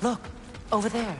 Look, over there.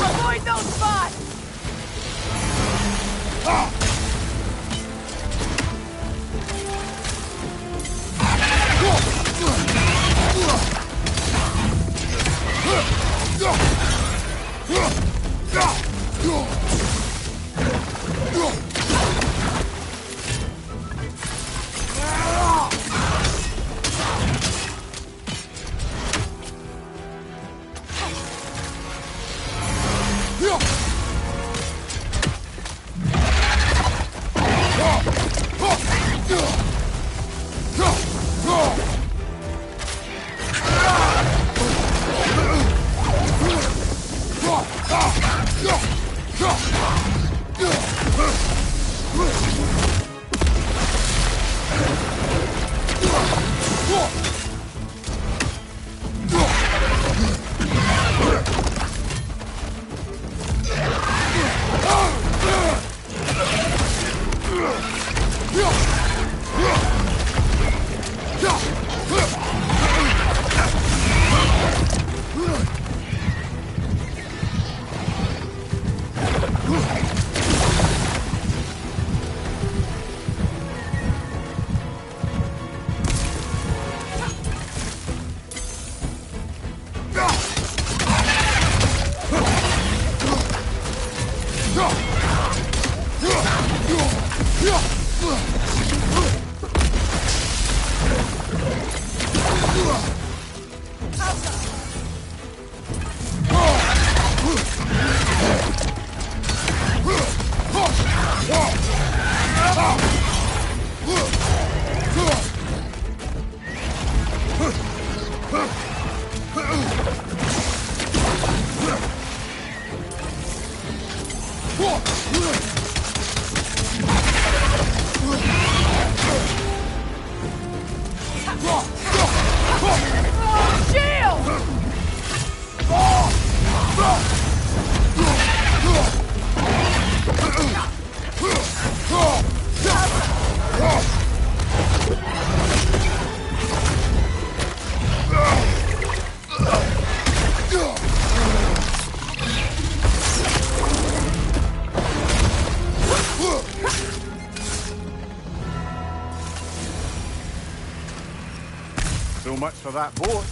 Avoid those spots! So much for that boat.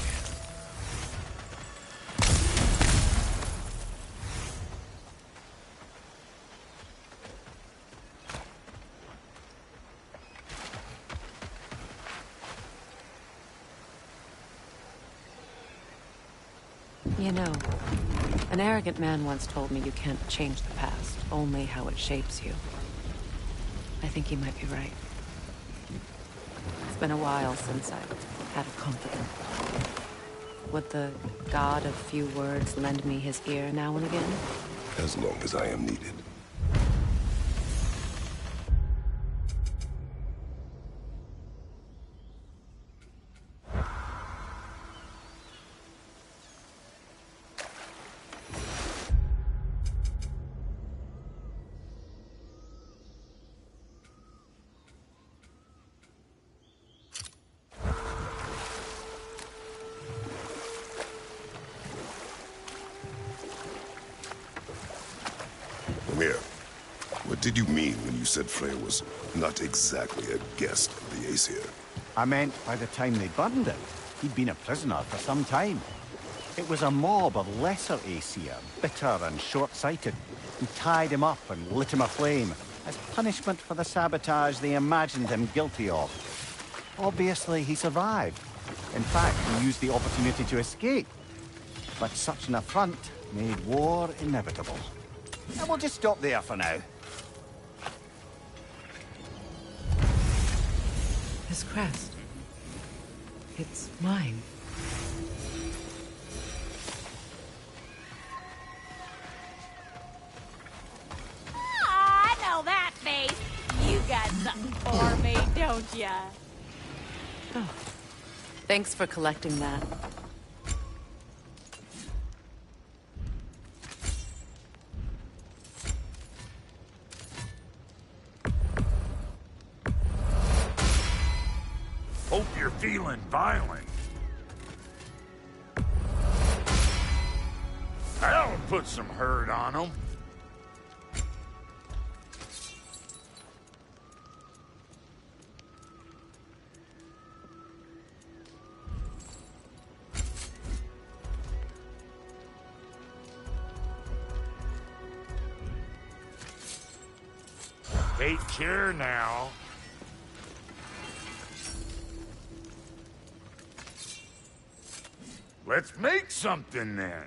You know, an arrogant man once told me you can't change the past, only how it shapes you. I think he might be right. It's been a while since I've had a confidant. Would the god of few words lend me his ear now and again? As long as I am needed. Amir, what did you mean when you said Freya was not exactly a guest of the Aesir? I meant by the time they burned it, he'd been a prisoner for some time. It was a mob of lesser Aesir, bitter and short-sighted, who tied him up and lit him aflame as punishment for the sabotage they imagined him guilty of. Obviously, he survived. In fact, he used the opportunity to escape. But such an affront made war inevitable. And we'll just stop there for now. His crest. It's mine. I know that face. You got something for me, don't ya? Oh. Thanks for collecting that. Hope you're feeling violent. That'll put some hurt on them. Take care now. Let's make something then.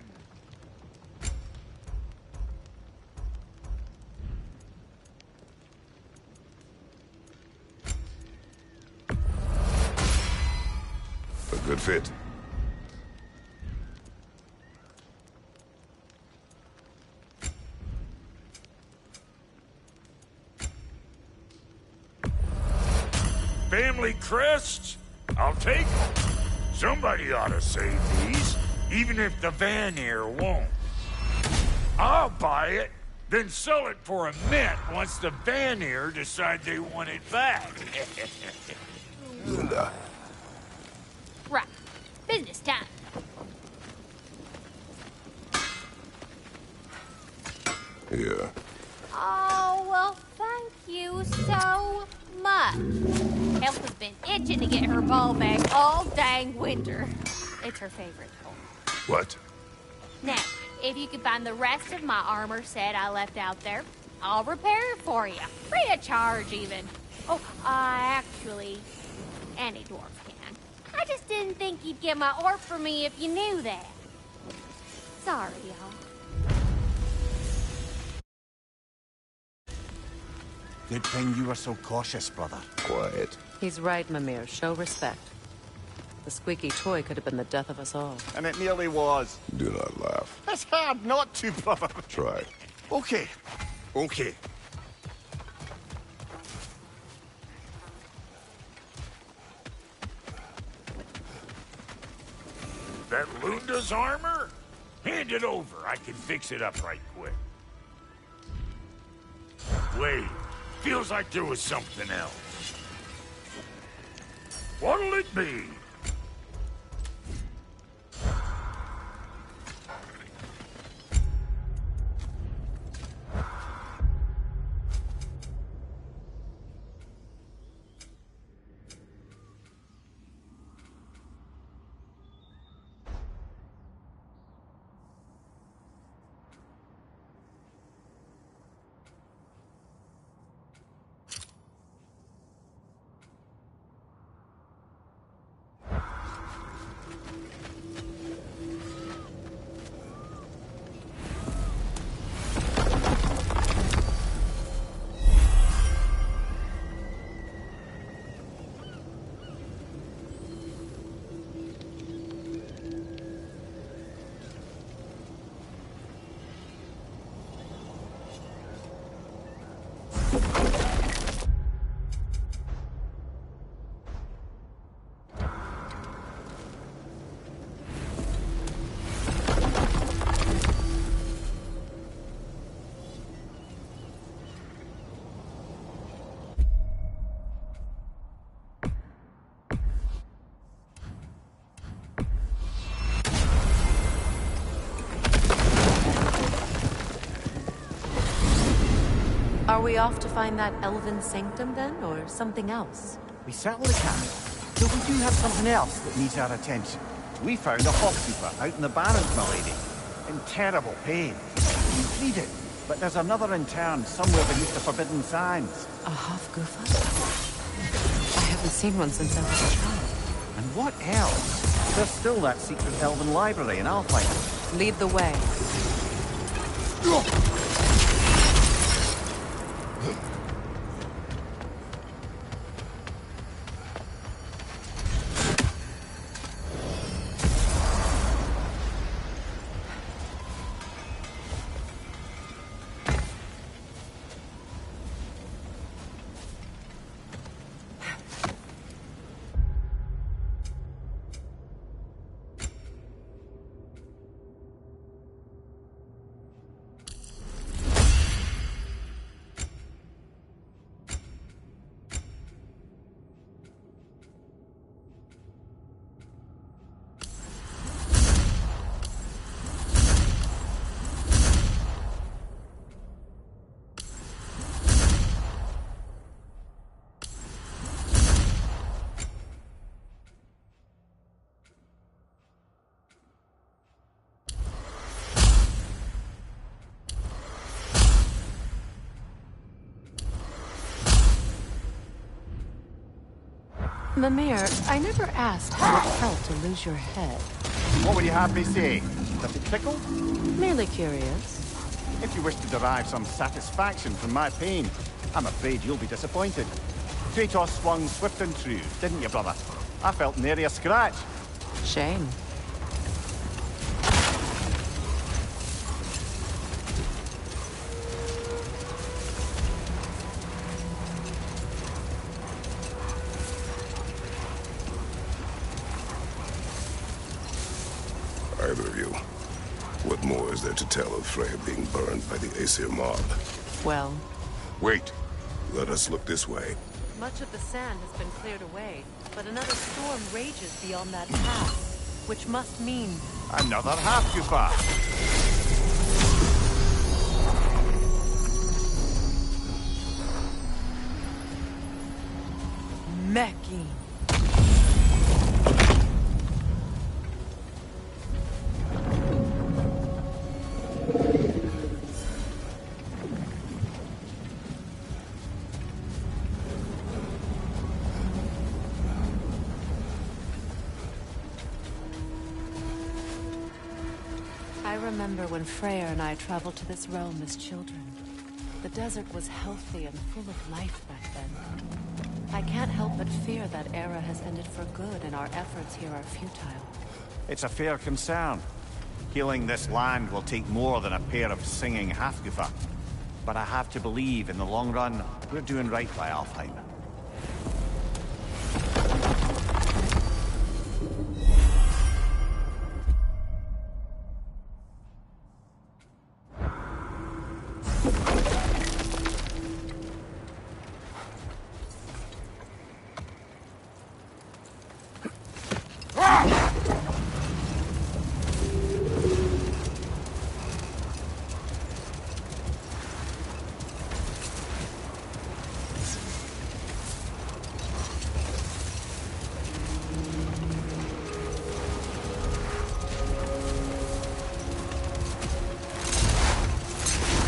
A good fit. Family crests? I'll take them. Somebody ought to save these, even if the Vanir won't. I'll buy it, then sell it for a mint once the Vanir decide they want it back. Linda. Right. Business time. Here. Oh, well, thank you so much. Elf has been itching to get her ball back all dang winter. It's her favorite toy. What? Now, if you could find the rest of my armor set I left out there, I'll repair it for you. Free of charge, even. Oh, actually, any dwarf can. I just didn't think you'd get my orc for me if you knew that. Sorry, y'all. Good thing you were so cautious, brother. Quiet. He's right, Mimir. Show respect. The squeaky toy could have been the death of us all. And it nearly was. Do not laugh. It's hard not to, brother. Try. Okay. Okay. That Lunda's armor? Hand it over. I can fix it up right quick. Wait. Feels like there was something else. What'll it be? we off to find that elven sanctum then, or something else? We certainly can. But we do have something else that needs our attention. We found a hopkeeper out in the Barrens, my lady. In terrible pain. We freed it, but there's another interned somewhere beneath the Forbidden Sands. A Hofgufa? I haven't seen one since I was a child. And what else? There's still that secret elven library in Alpine. Lead the way. Mimir, I never asked how it felt to lose your head. What would you have me say? Does it tickle? Merely curious. If you wish to derive some satisfaction from my pain, I'm afraid you'll be disappointed. Kratos swung swift and true, didn't you, brother? I felt nary a scratch. Shame. Either of you. What more is there to tell of Freya being burned by the Aesir mob? Well, Wait. Let us look this way. much of the sand has been cleared away, but another storm rages beyond that pass, which must mean... Another half-goofer. Meki. I remember when Freya and I traveled to this realm as children. The desert was healthy and full of life back then. I can't help but fear that era has ended for good and our efforts here are futile. It's a fair concern. Healing this land will take more than a pair of singing half-goofer. But I have to believe in the long run, we're doing right by Alfheim.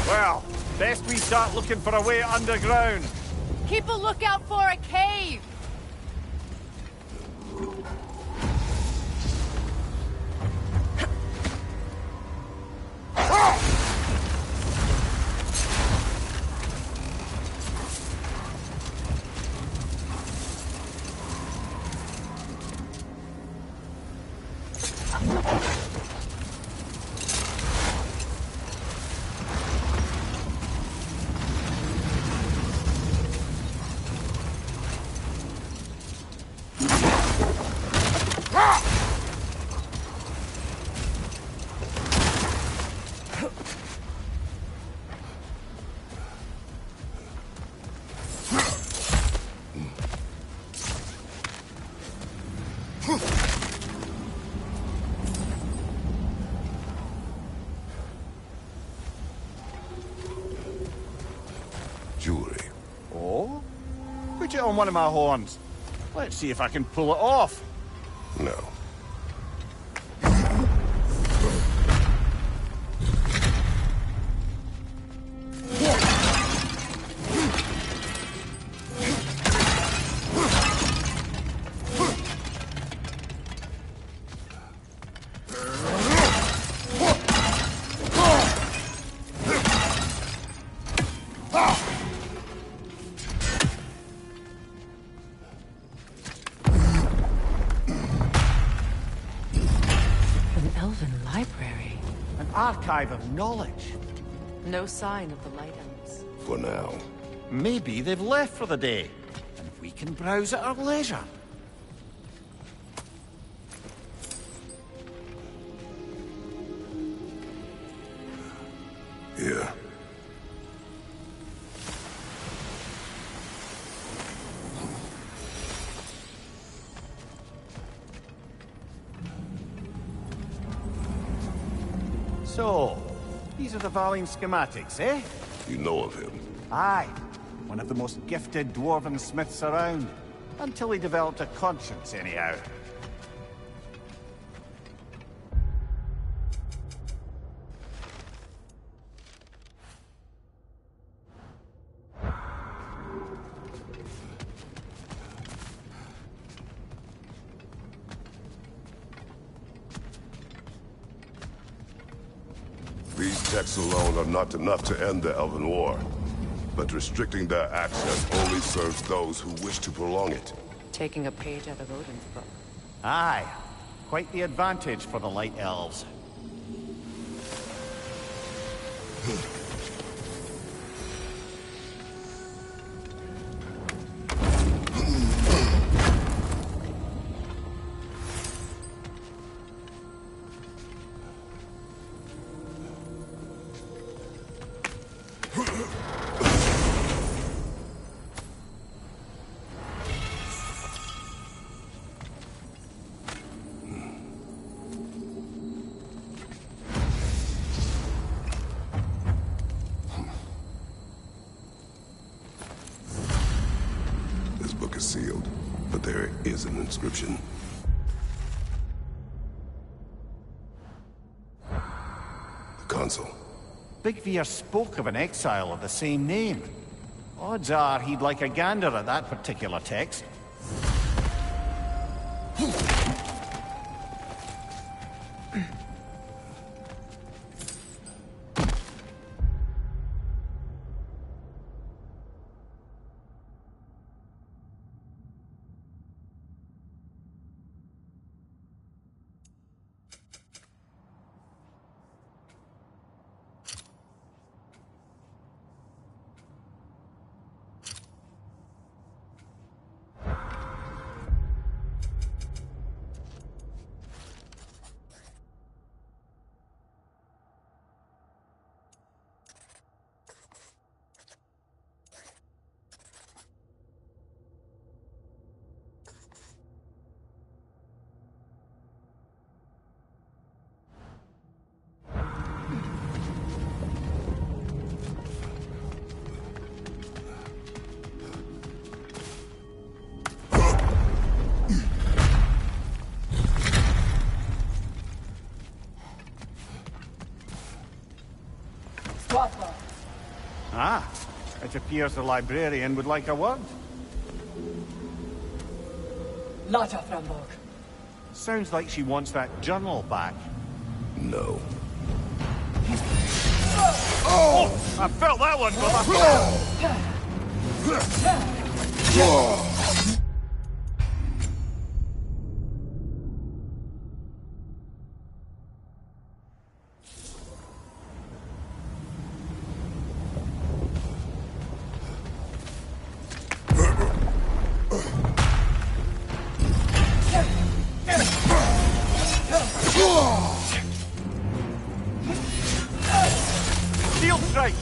Well, best we start looking for a way underground. Keep a lookout for a cave! Put it on one of my horns. Let's see if I can pull it off. No. Archive of knowledge. No sign of the Light Elves. For now. Maybe they've left for the day, and we can browse at our leisure. Here. So, these are the Valine schematics, eh? You know of him? Aye. One of the most gifted dwarven smiths around. Until he developed a conscience, anyhow. These texts alone are not enough to end the Elven War. But restricting their access only serves those who wish to prolong it. Taking a page out of Odin's book. Aye. Quite the advantage for the Light Elves. Sealed, but there is an inscription. The consul. Big Veer spoke of an exile of the same name. Odds are he'd like a gander at that particular text. Ah, it appears the librarian would like a word. Lata Framborg. Sounds like she wants that journal back. No. Oh! I felt that one, brother! Shield strike!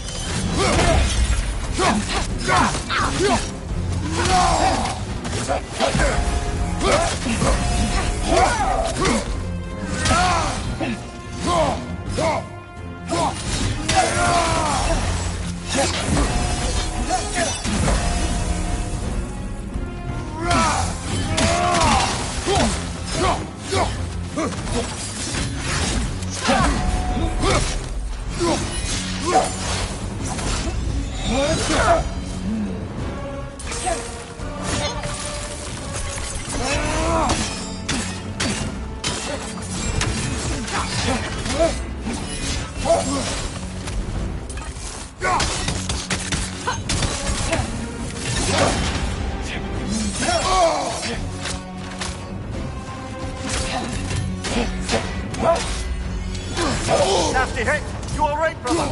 Nasty hit! You alright, brother?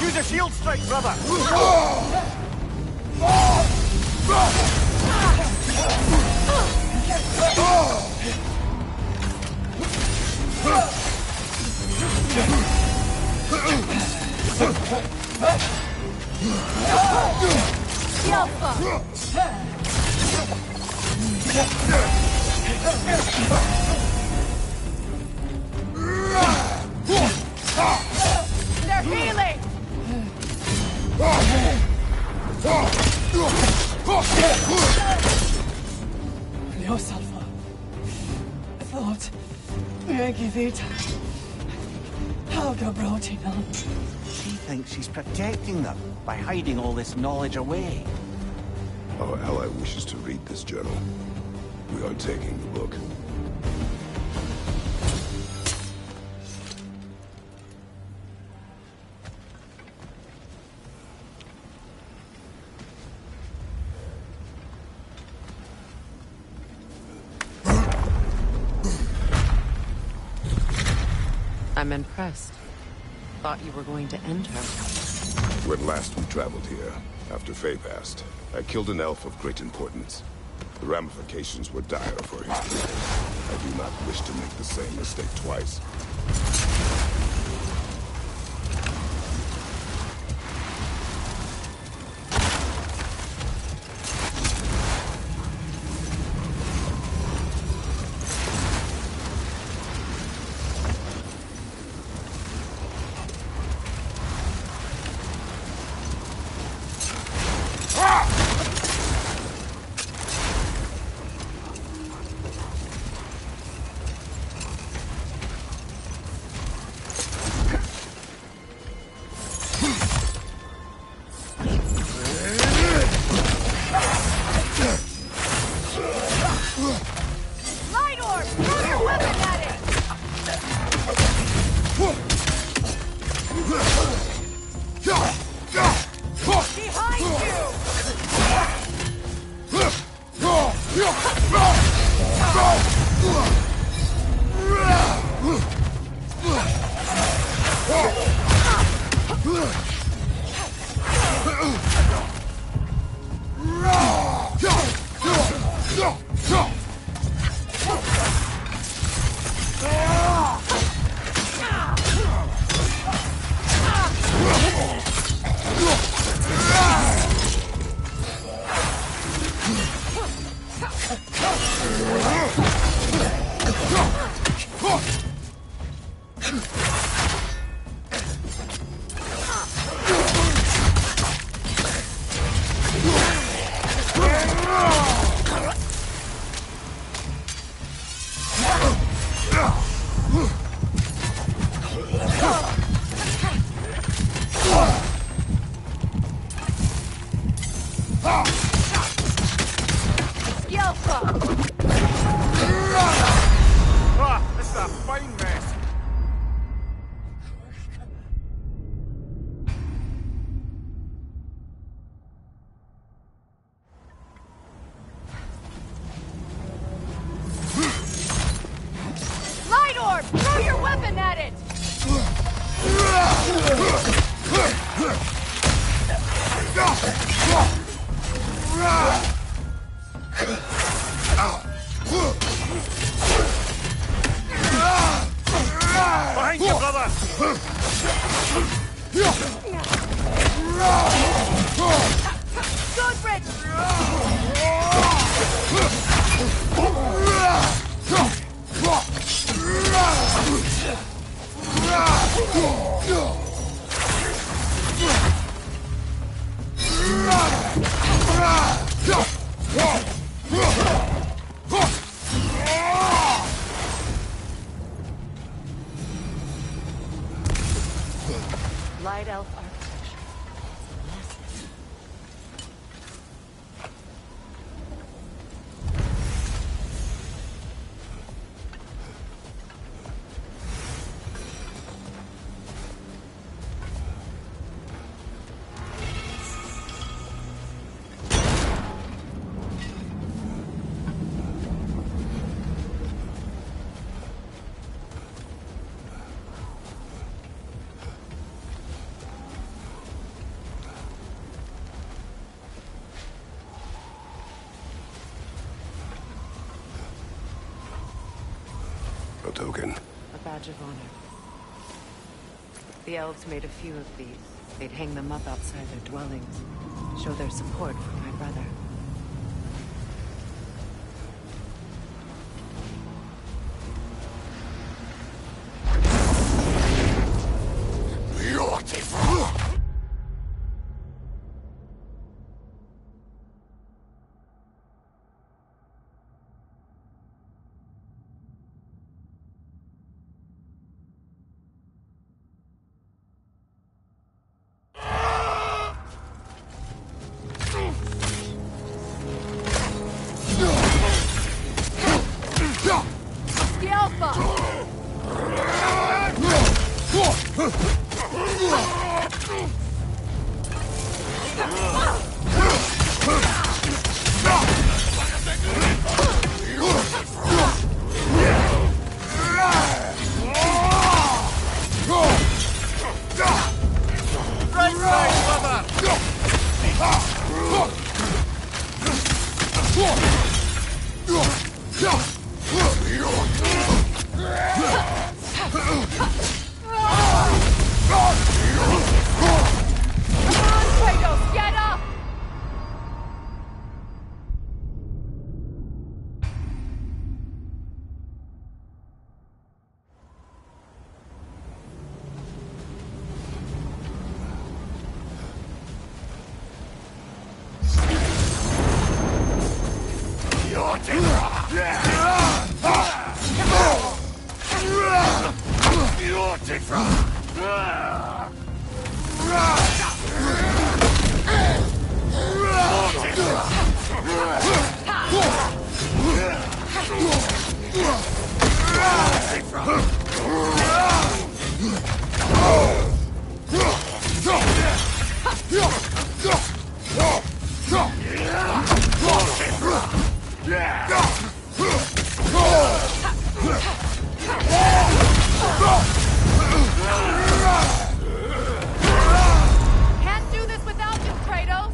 Use a shield strike, brother! They're healing! Leo Salva. I thought Maggie Vita. How brought him on. She thinks she's protecting them by hiding all this knowledge away. Our ally wishes to read this journal. We are taking the book. I'm impressed. Thought you were going to end her. When last we traveled here, after Faye passed, I killed an elf of great importance. The ramifications were dire for history. I do not wish to make the same mistake twice. Light orb! Throw your weapon at it! Behind you! Ah, this is a fine mess. Light orb! Throw your weapon at it! Behind you, brother! Goodrich! White elf architecture. It's massive. A token. A badge of honor. The elves made a few of these. They'd hang them up outside their dwellings. Show their support for my brother. Beautiful! The Alpha! Kratos, get up! Can't do this without you, Kratos!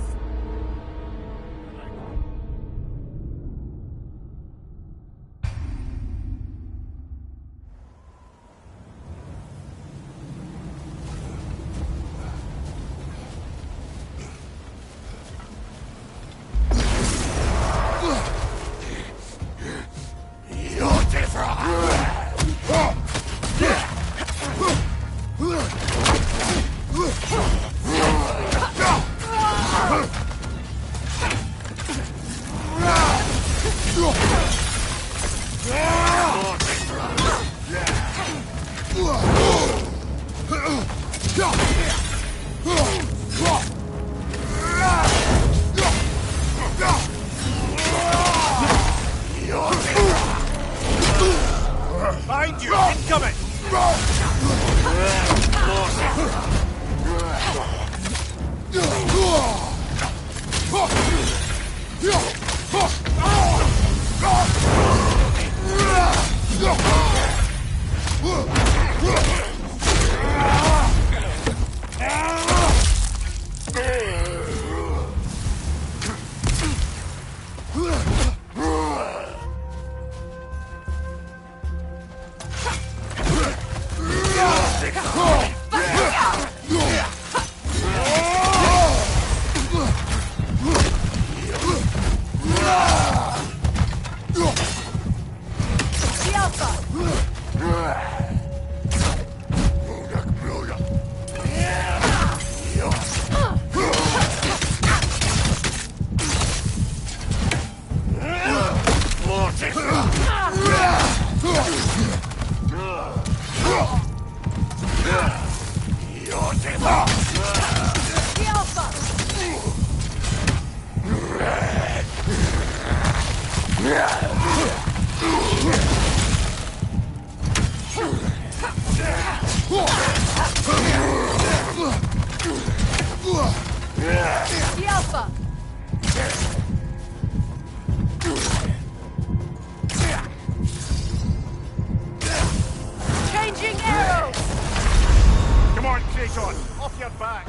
Behind you! Incoming! The Alpha! Beautiful! eyes on! Off your back!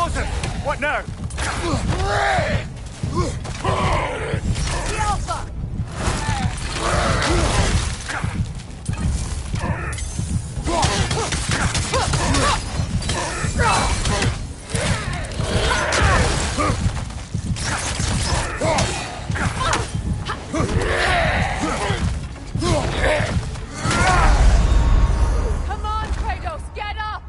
Rosen! What now? Come on, Kratos, get up!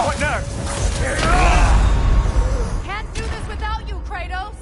What now? Can't do this without you, Kratos!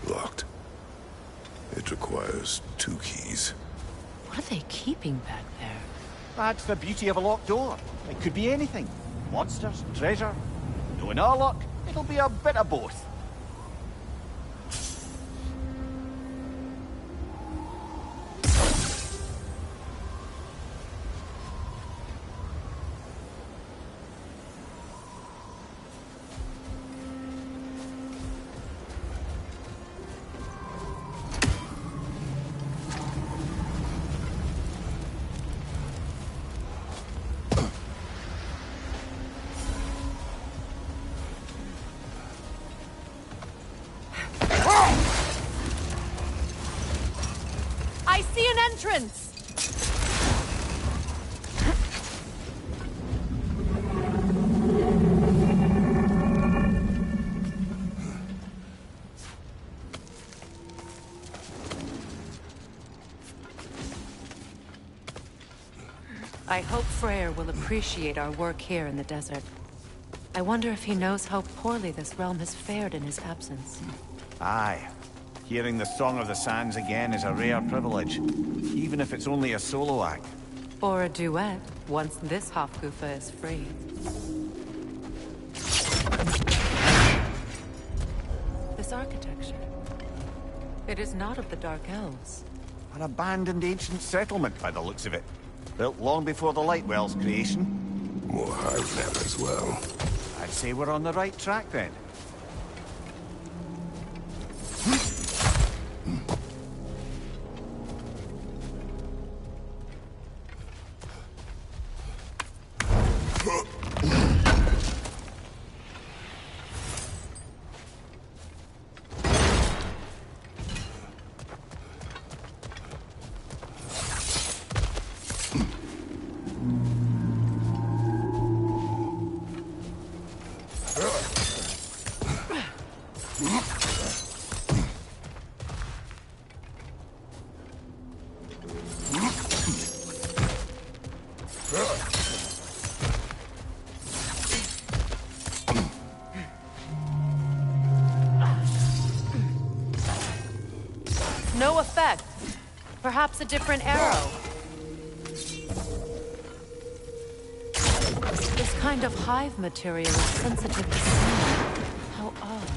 Locked. It requires 2 keys. What are they keeping back there? That's the beauty of a locked door. It could be anything. Monsters, treasure. Knowing our luck, it'll be a bit of both. I see an entrance! I hope Freyr will appreciate our work here in the desert. I wonder if he knows how poorly this realm has fared in his absence. Aye. Hearing the Song of the Sands again is a rare privilege, even if it's only a solo act. Or a duet, once this Hofgufa is free. This architecture. It is not of the Dark Elves. An abandoned ancient settlement by the looks of it. Built long before the Lightwell's creation. More hive men as well. I'd say we're on the right track then. No effect. Perhaps a different arrow. This kind of hive material is sensitive to sound. How odd.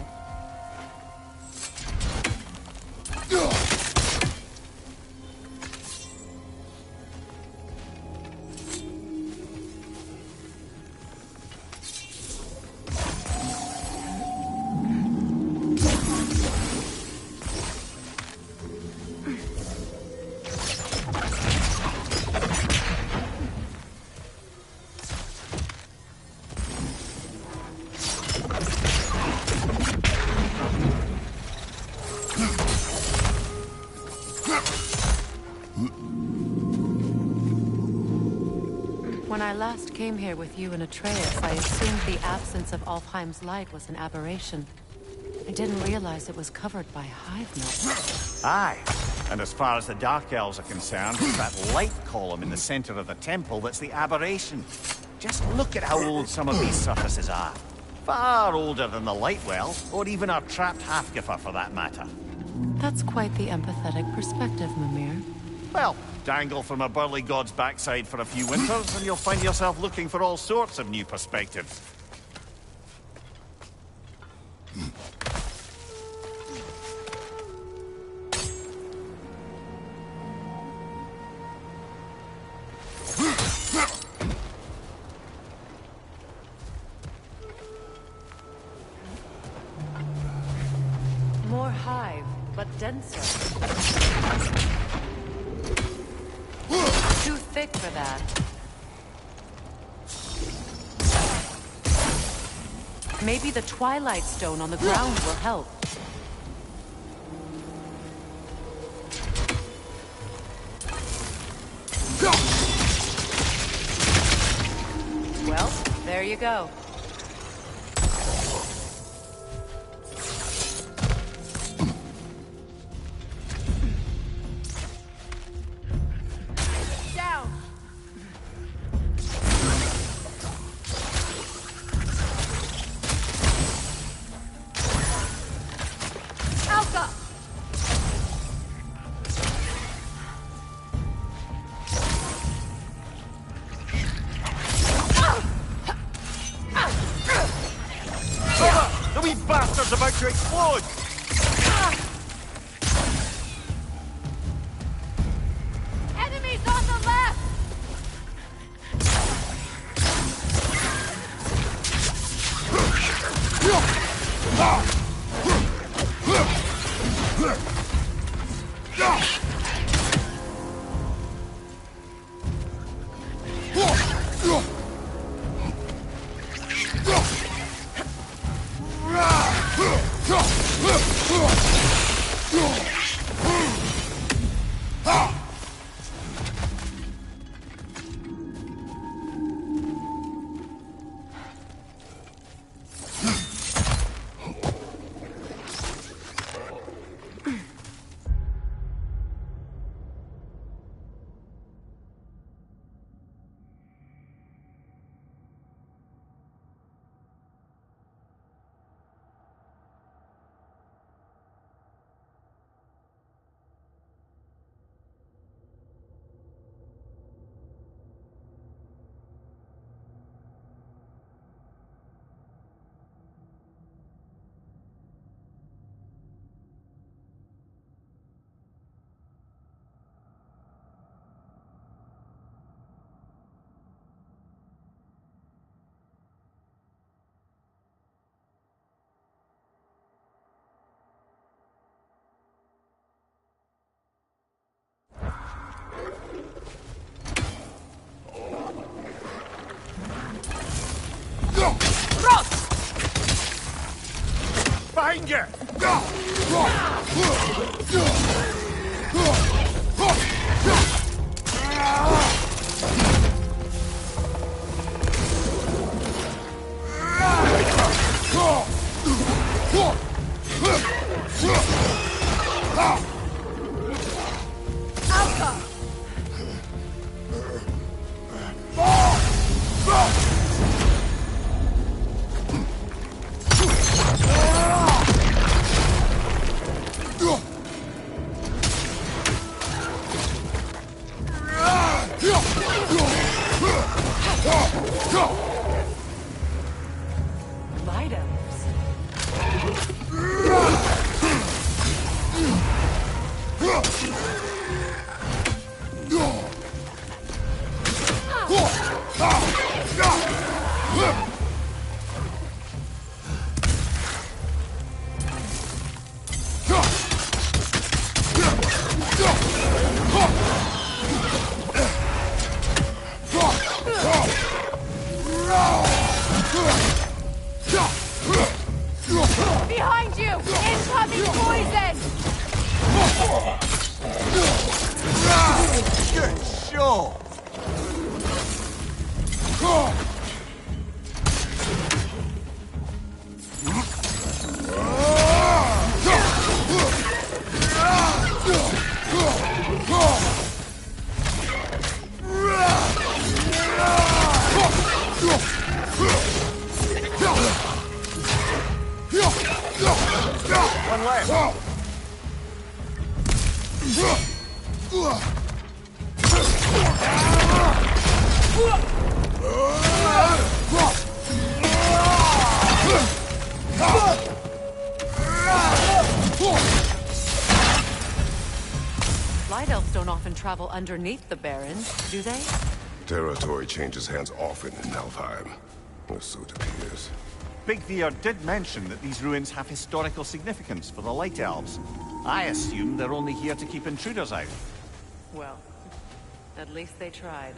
When I last came here with you and Atreus, I assumed the absence of Alfheim's light was an aberration. I didn't realize it was covered by hive milk. Aye. And as far as the Dark Elves are concerned, it's that light column in the center of the temple that's the aberration. Just look at how old some of these surfaces are. Far older than the Lightwell, or even our trapped Hafgifer for that matter. That's quite the empathetic perspective, Mimir. Well, dangle from a burly god's backside for a few winters, and you'll find yourself looking for all sorts of new perspectives. More more hive, but denser. Too thick for that. Maybe the Twilight Stone on the ground will help. Well, there you go. Down. Alka. The wee bastard's about to explode! Enemies on the left. Behind you! Light elves. Behind you! Incoming poison! Good shot! One left. Light elves don't often travel underneath the Barrens, do they? Territory changes hands often in Alfheim. Or so it appears. Big Veer did mention that these ruins have historical significance for the Light Elves. I assume they're only here to keep intruders out. Well, at least they tried.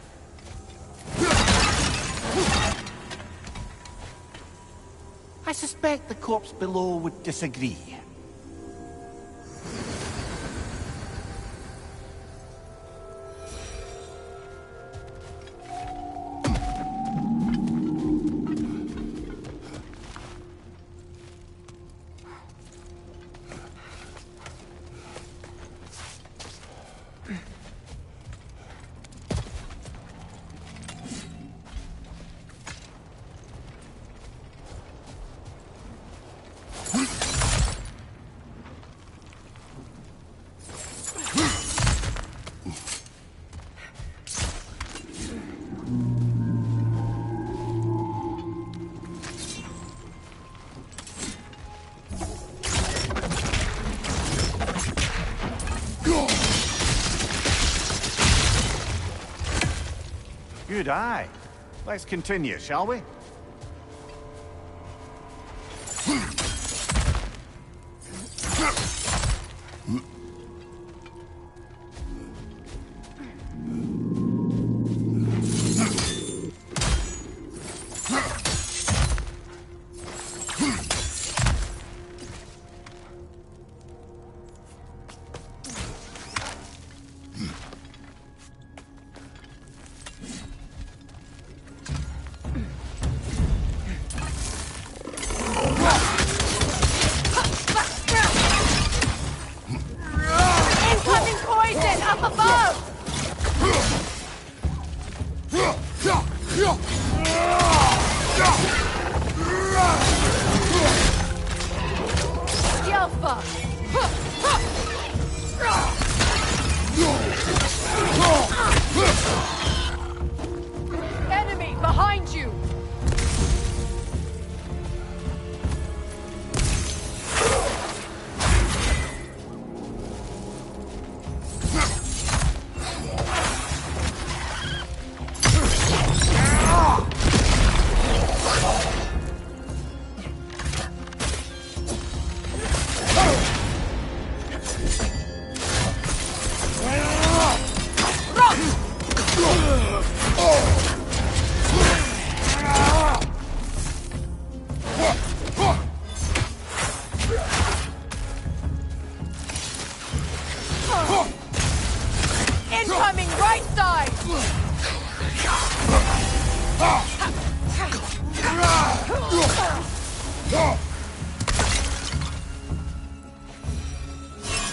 I suspect the corpse below would disagree. Good eye. Let's continue, shall we? Enemy behind you! Incoming right side!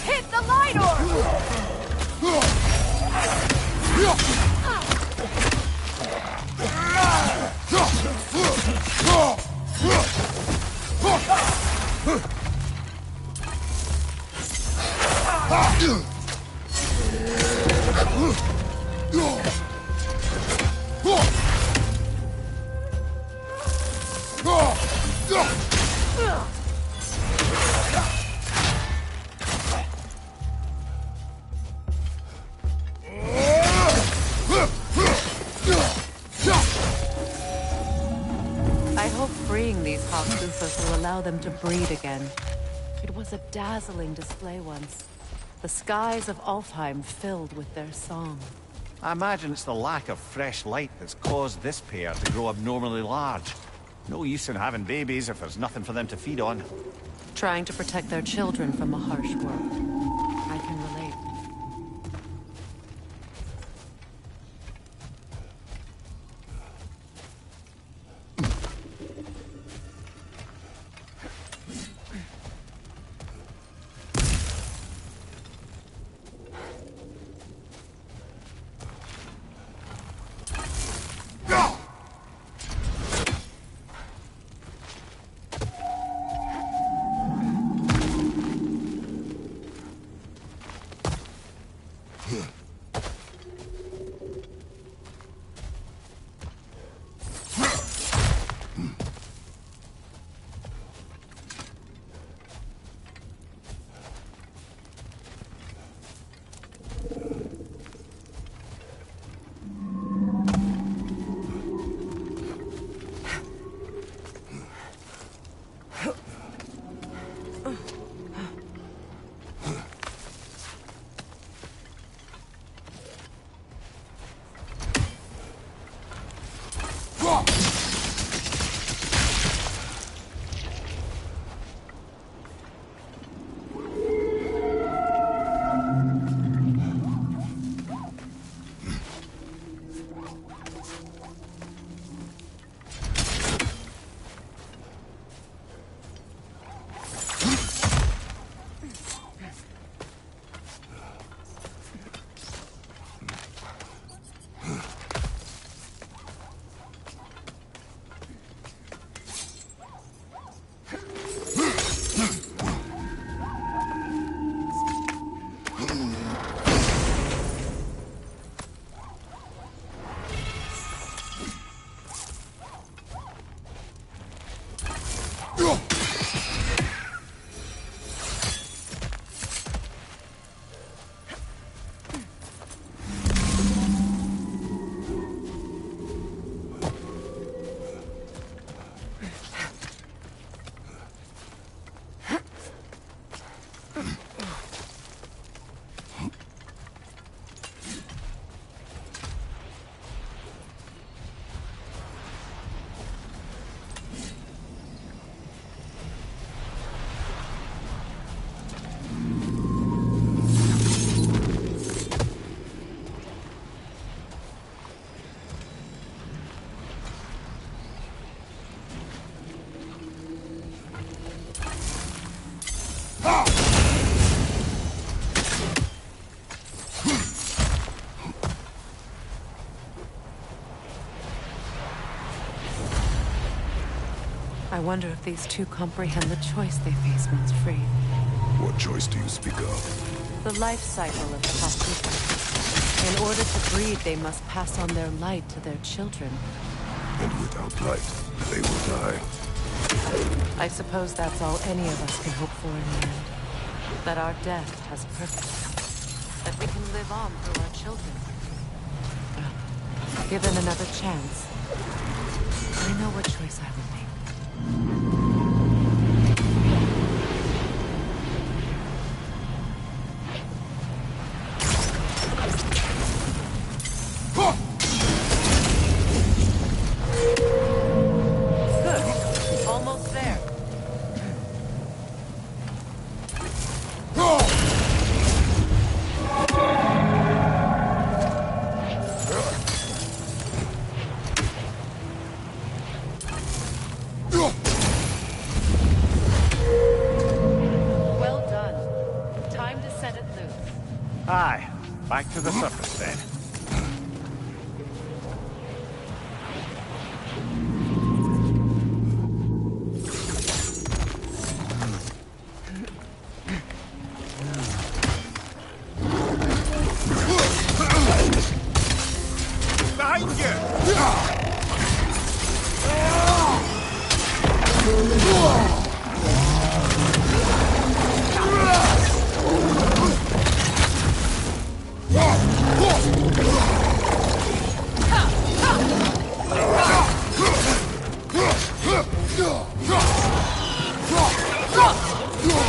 Hit the light orb! I hope freeing these Hawksufas will allow them to breed again. It was a dazzling display once. The skies of Alfheim filled with their song. I imagine it's the lack of fresh light that's caused this pair to grow abnormally large. No use in having babies if there's nothing for them to feed on. Trying to protect their children from a harsh world. I can relate. wonder if these two comprehend the choice they face once freed. What choice do you speak of? The life cycle of the Hakuta. In order to breed, they must pass on their light to their children. And without light, they will die. I suppose that's all any of us can hope for in the end. That our death has purpose. That we can live on through our children. Well, given another chance, I know what choice I will make. Good. Almost there. Well done. Time to set it loose. Aye, back to the surface then. Behind you!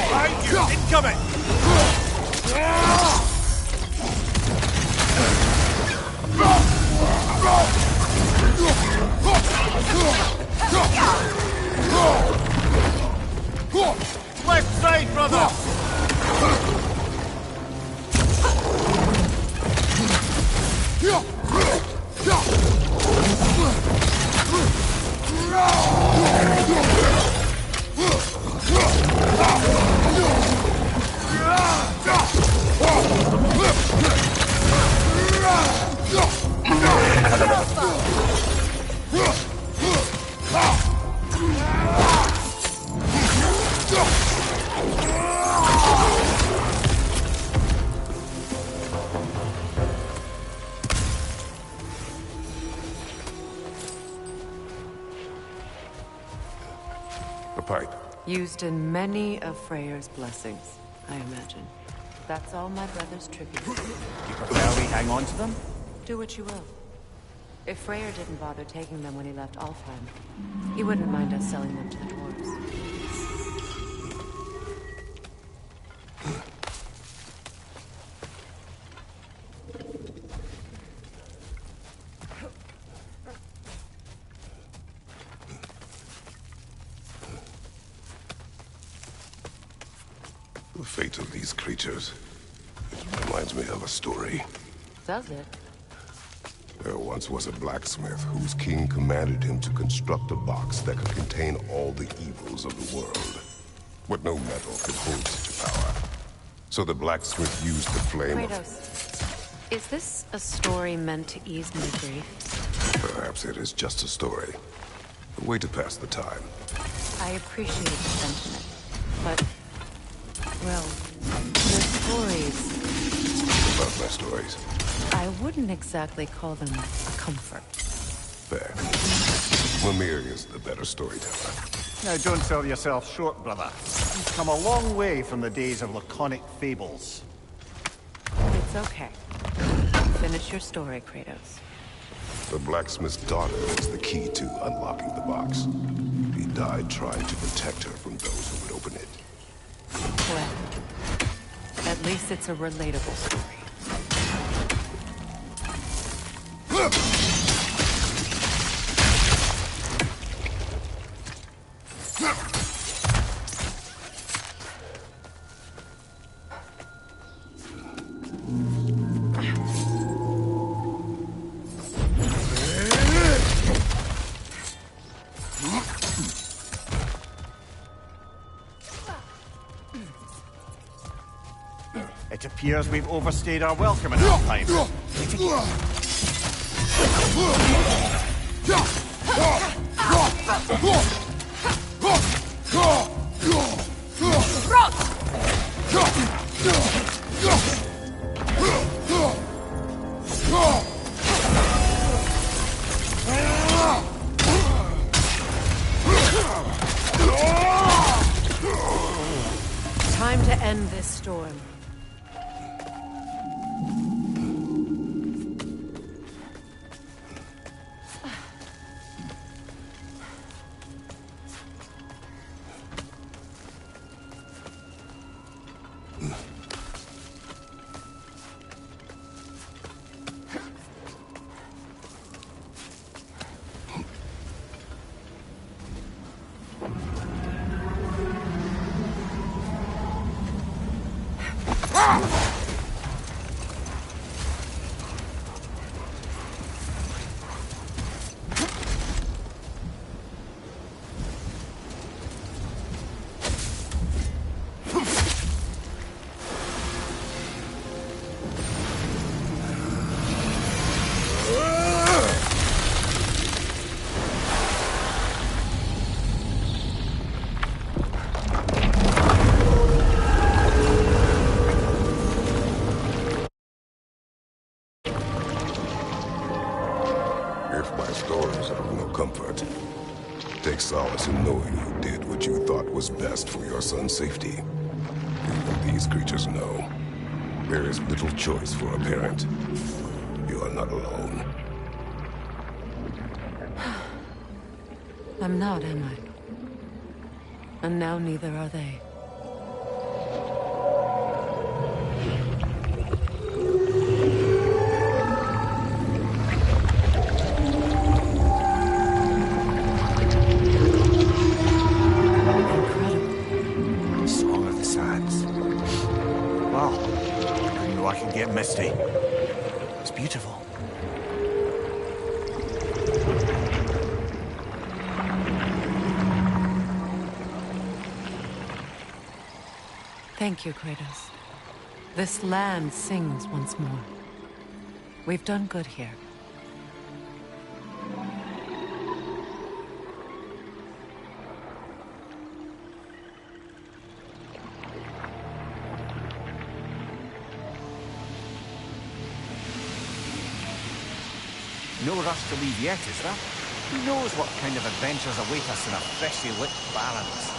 Behind you! Incoming! Left side, brother! A pipe. Used in many of Freyr's blessings, I imagine. That's all my brother's tribute. You prefer we hang on to them? Do what you will. If Freyr didn't bother taking them when he left Alfheim, he wouldn't mind us selling them to the dwarves. The fate of these creatures. It reminds me of a story. Does it? There once was a blacksmith whose king commanded him to construct a box that could contain all the evils of the world. But no metal could hold such power. So the blacksmith used the flame of... Kratos, is this a story meant to ease my grief? Perhaps it is just a story. A way to pass the time. I appreciate the sentiment, but... well, your stories... About my stories. I wouldn't exactly call them a comfort. Fair. Mimir is the better storyteller. Now don't sell yourself short, brother. You've come a long way from the days of laconic fables. It's okay. Finish your story, Kratos. The blacksmith's daughter is the key to unlocking the box. He died trying to protect her from those who would open it. Well, at least it's a relatable story. It appears we've overstayed our welcome in Alfheim. Time to end this storm. If my stories are of no comfort, take solace in knowing you did what you thought was best for your son's safety. Even these creatures know there is little choice for a parent. You are not alone. I'm not, am I? And now neither are they. Song of the Sands. Wow. I knew I could get misty. It's beautiful. Thank you, Kratos. This land sings once more. We've done good here. No rush to leave yet, is there? Who knows what kind of adventures await us in our freshly lit barrens?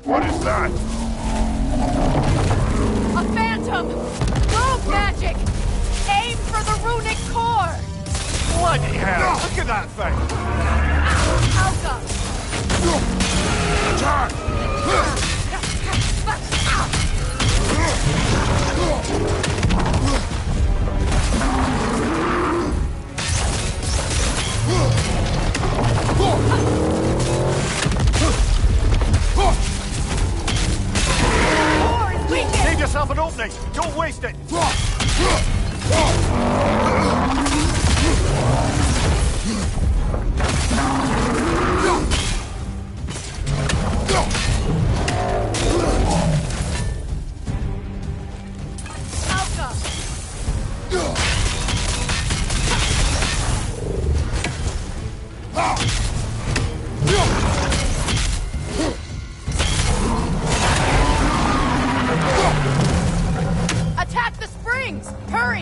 What is that? A phantom! Move magic! Aim for the runic core! Bloody hell! Look at that thing! Alka! Save yourself an opening! Don't waste it! Alka! Attack the springs! Hurry!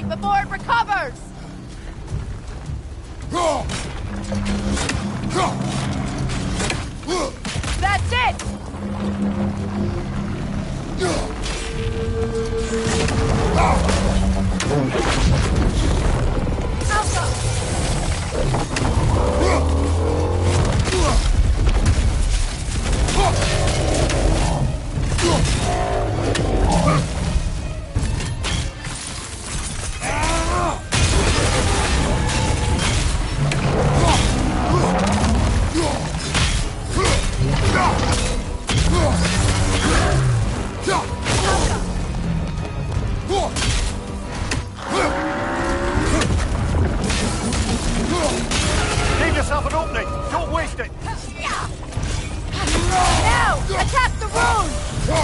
Give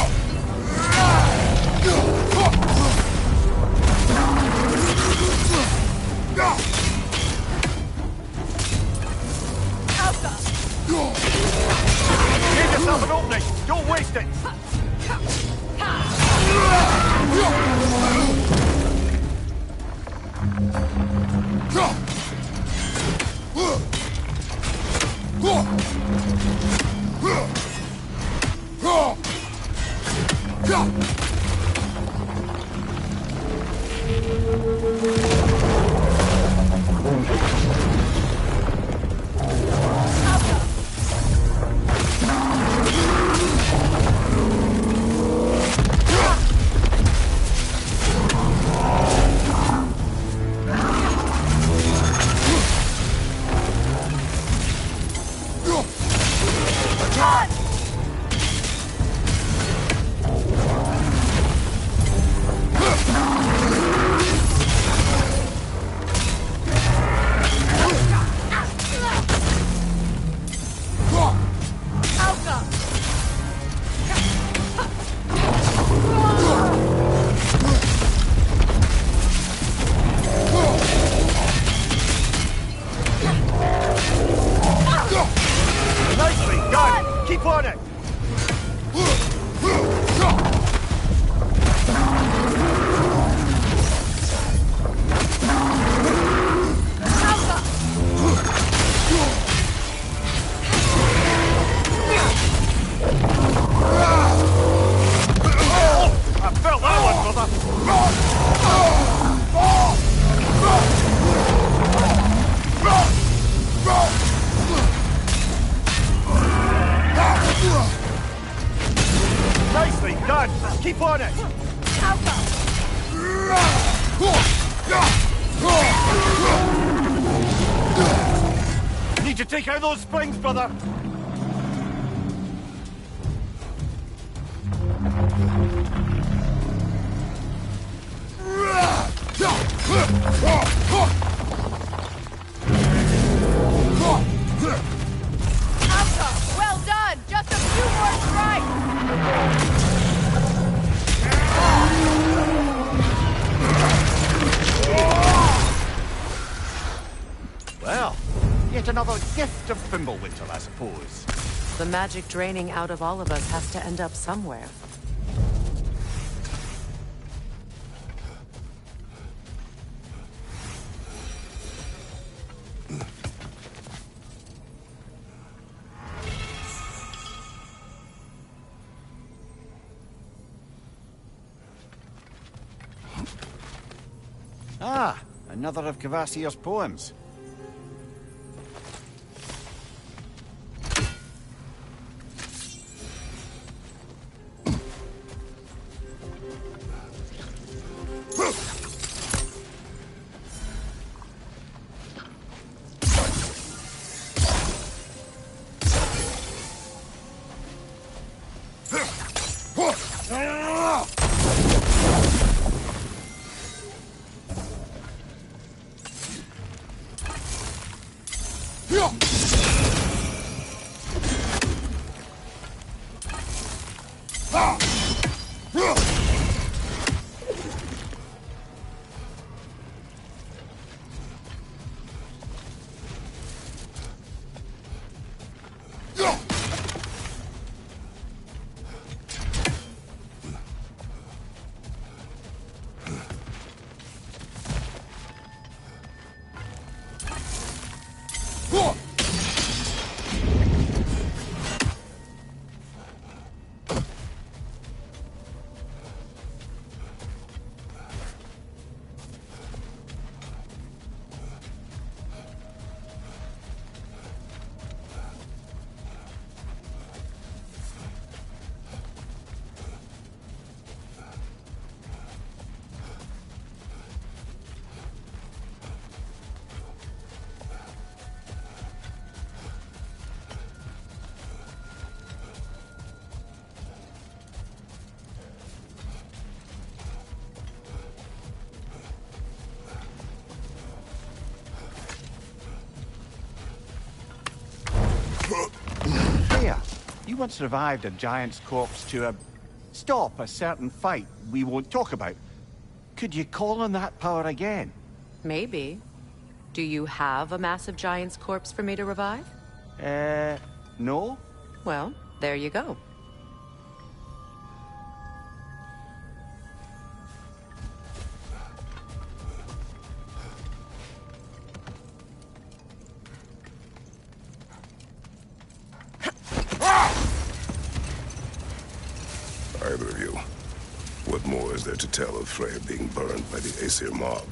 yourself an opening! Don't waste it! Nicely done! Keep on it! I felt that one, brother! Nicely done! Keep on it! Need to take out those springs, brother! Well done! Just a few more strikes! Well, yet another gift of Fimbulwinter, I suppose. The magic draining out of all of us has to end up somewhere. Ah, another of Kvasir's poems. There. You once revived a giant's corpse to a stop a certain fight we won't talk about. Could you call on that power again? Maybe. Do you have a massive giant's corpse for me to revive? No? Well, there you go. Either of you. What more is there to tell of Freya being burned by the Aesir mob?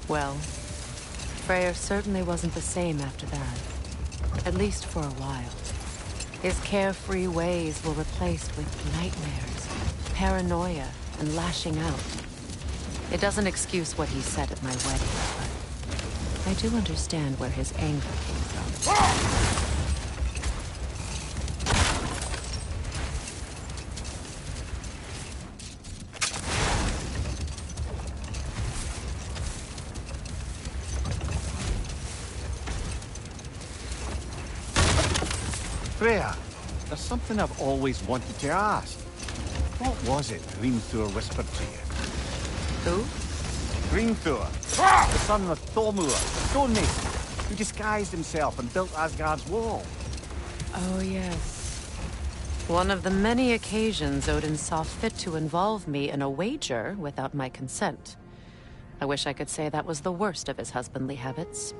Well, Freyr certainly wasn't the same after that. At least for a while. His carefree ways were replaced with nightmares, paranoia, and lashing out. It doesn't excuse what he said at my wedding, but I do understand where his anger came from. Freya, there's something I've always wanted to ask. What was it Grimthur whispered to you? Who? Grimthur, the son of Thormur, the stonemason, who disguised himself and built Asgard's wall. Oh, yes. One of the many occasions Odin saw fit to involve me in a wager without my consent. I wish I could say that was the worst of his husbandly habits.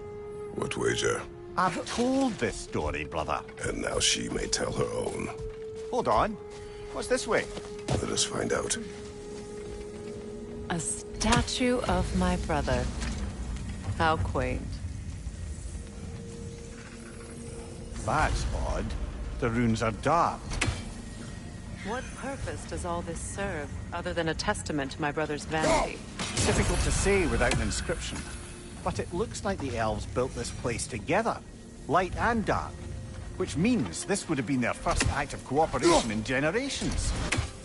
What wager? I've told this story, brother. And now she may tell her own. Hold on. What's this way? Let us find out. A statue of my brother. How quaint. That's odd. The runes are dark. What purpose does all this serve, other than a testament to my brother's vanity? Difficult to say without an inscription. But it looks like the elves built this place together, light and dark. Which means this would have been their first act of cooperation in generations.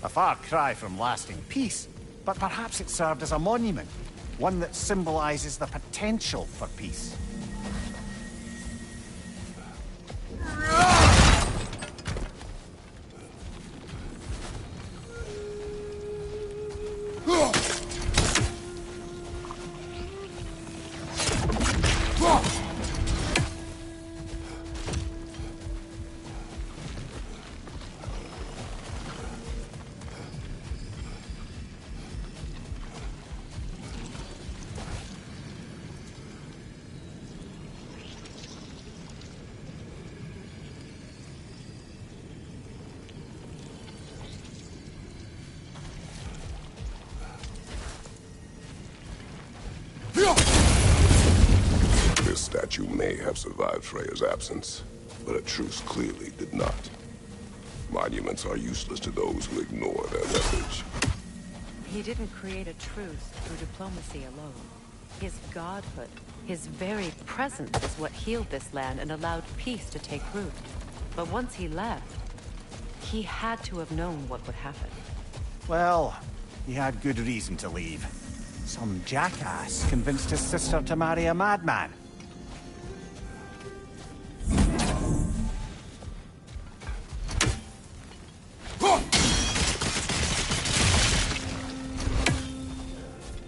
A far cry from lasting peace, but perhaps it served as a monument. One that symbolizes the potential for peace. This statue may have survived Freya's absence, but a truce clearly did not. Monuments are useless to those who ignore their message. He didn't create a truce through diplomacy alone. His godhood, his very presence is what healed this land and allowed peace to take root. But once he left, he had to have known what would happen. Well, he had good reason to leave. Some jackass convinced his sister to marry a madman.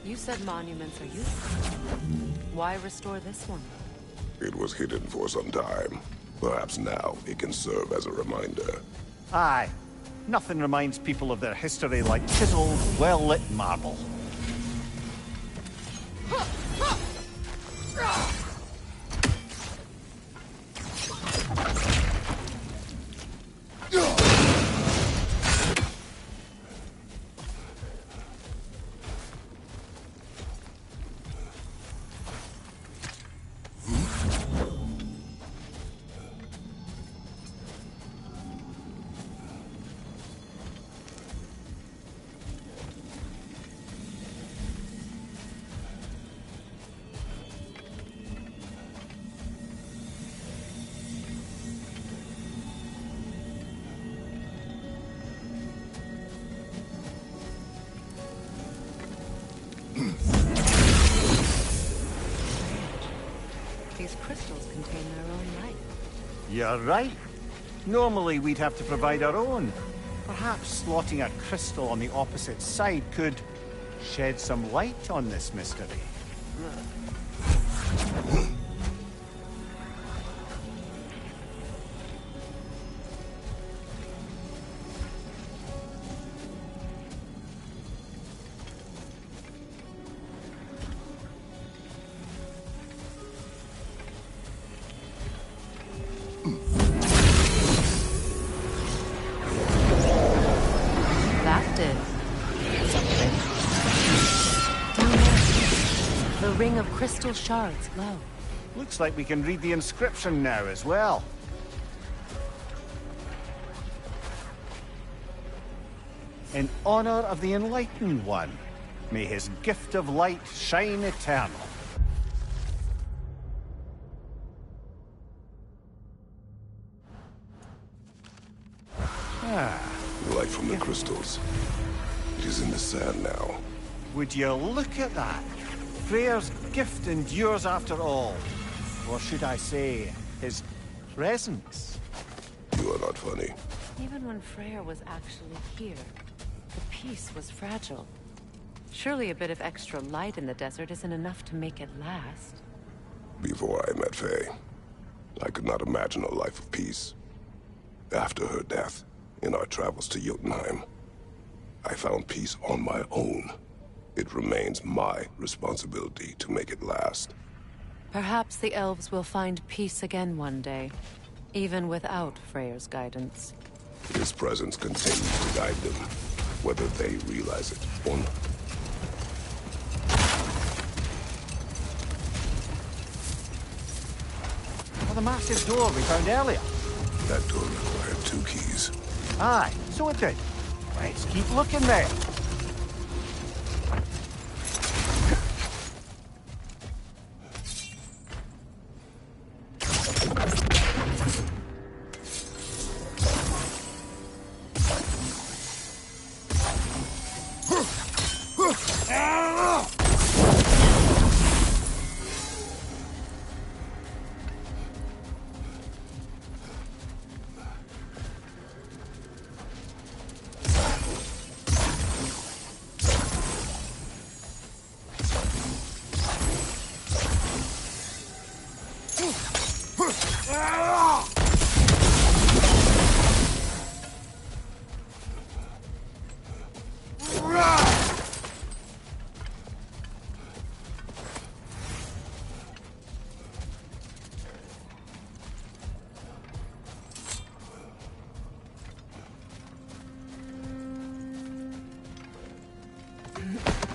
You said monuments are useful. Why restore this one? It was hidden for some time. Perhaps now it can serve as a reminder. Aye. Nothing reminds people of their history like chiseled, well-lit marble. These crystals contain their own light. You're right. Normally we'd have to provide our own. Perhaps slotting a crystal on the opposite side could shed some light on this mystery. That did something. Down there, the ring of crystal shards glow. Looks like we can read the inscription now as well. In honor of the Enlightened One, may his gift of light shine eternal. Light from the crystals. It is in the sand now. Would you look at that? Freyr's gift endures after all. Or should I say, his presence? You are not funny. Even when Freyr was actually here, the peace was fragile. Surely a bit of extra light in the desert isn't enough to make it last. Before I met Faye, I could not imagine a life of peace. After her death, in our travels to Jotunheim, I found peace on my own. It remains my responsibility to make it last. Perhaps the elves will find peace again one day, even without Freyr's guidance. His presence continues to guide them, whether they realize it or not. Well, the massive door we found earlier. That door required 2 keys. Aye, so it did. Let's keep looking then.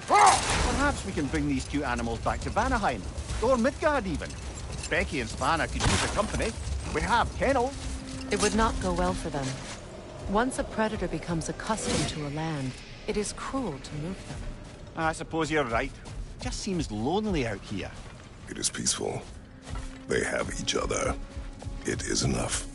Perhaps we can bring these 2 animals back to Vanaheim, or Midgard even. Becky and Spanna could use a company. We have kennels. It would not go well for them. Once a predator becomes accustomed to a land, it is cruel to move them. I suppose you're right. Just seems lonely out here. It is peaceful. They have each other. It is enough.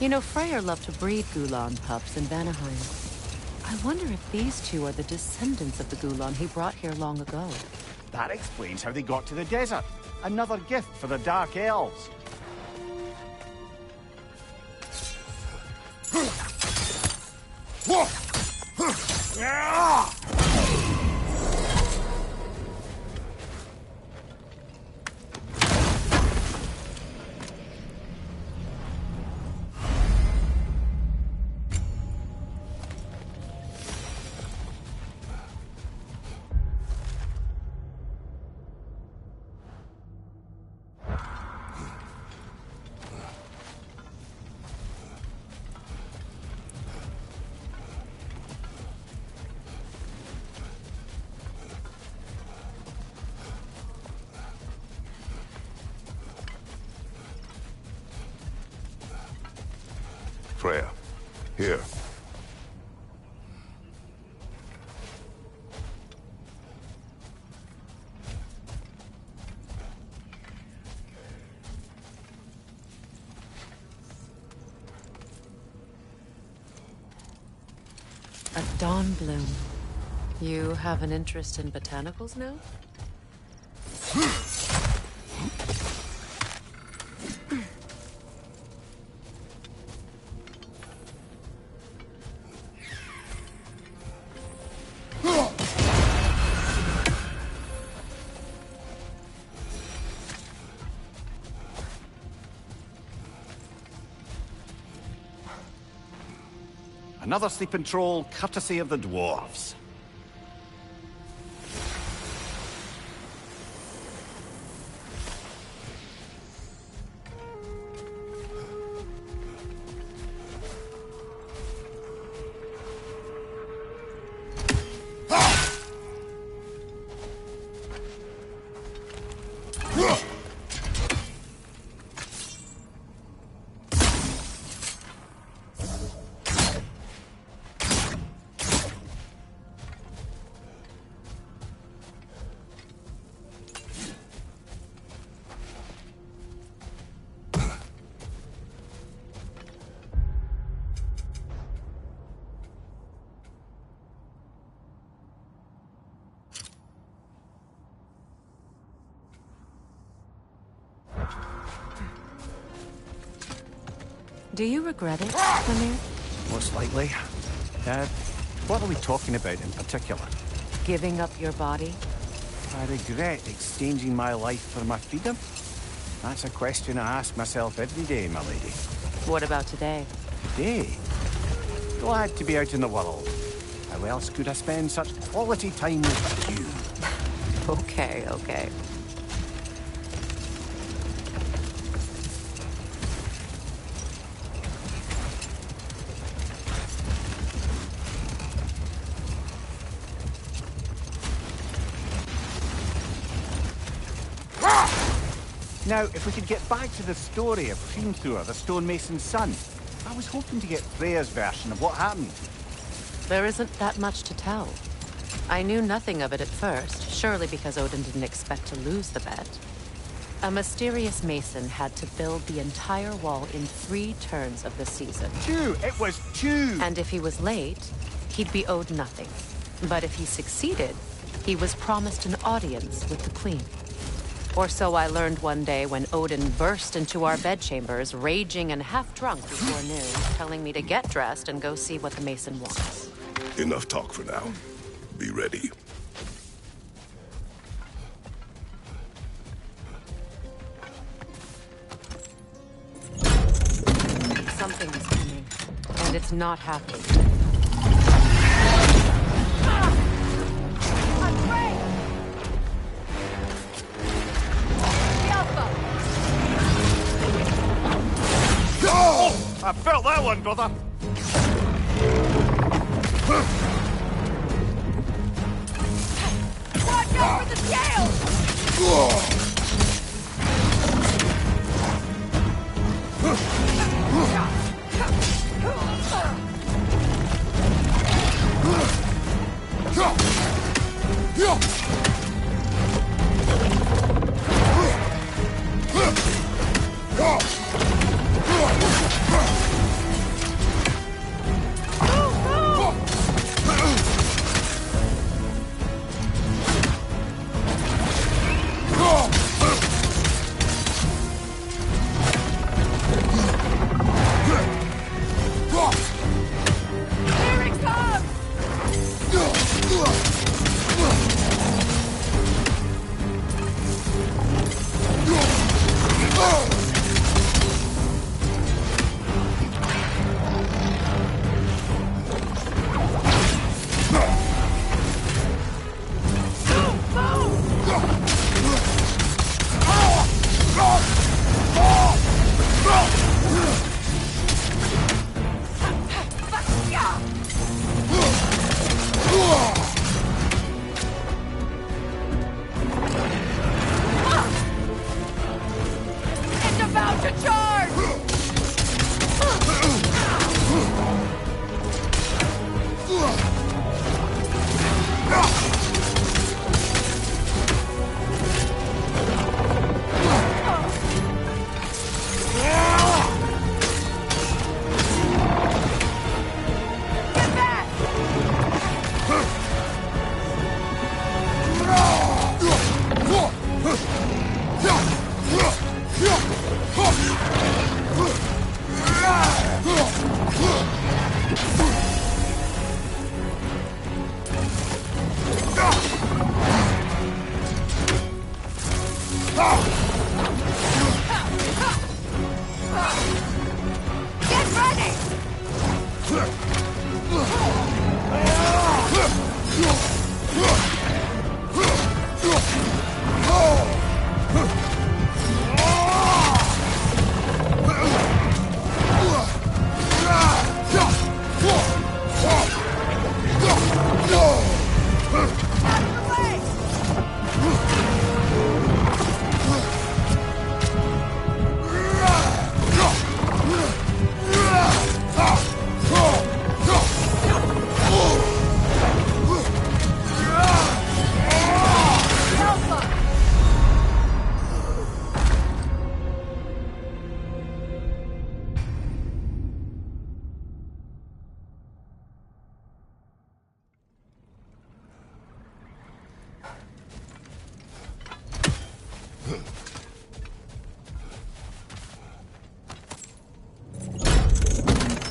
You know, Freyr loved to breed Gulan pups in Vanaheim. I wonder if these two are the descendants of the Gulan he brought here long ago. That explains how they got to the desert. Another gift for the Dark Elves. Freya, here. A dawn bloom. You have an interest in botanicals now? Another sleeping troll, courtesy of the dwarves. Do you regret it, Mimir? Most likely. What are we talking about in particular? Giving up your body? I regret exchanging my life for my freedom? That's a question I ask myself every day, my lady. What about today? Today? Glad to be out in the world. How else could I spend such quality time with you? Okay, okay. Now, if we could get back to the story of Hrimthur, the stonemason's son. I was hoping to get Freya's version of what happened. There isn't that much to tell. I knew nothing of it at first, surely because Odin didn't expect to lose the bet. A mysterious mason had to build the entire wall in 3 turns of the season. 2! It was 2! And if he was late, he'd be owed nothing. But if he succeeded, he was promised an audience with the queen. Or so I learned one day when Odin burst into our bedchambers, raging and half-drunk before noon, telling me to get dressed and go see what the mason wants. Enough talk for now. Be ready. Something's coming, and it's not happy. I felt that one, brother! Watch out for the scales! It's about to charge! Get back! Get ready! Out of the way! Alpha!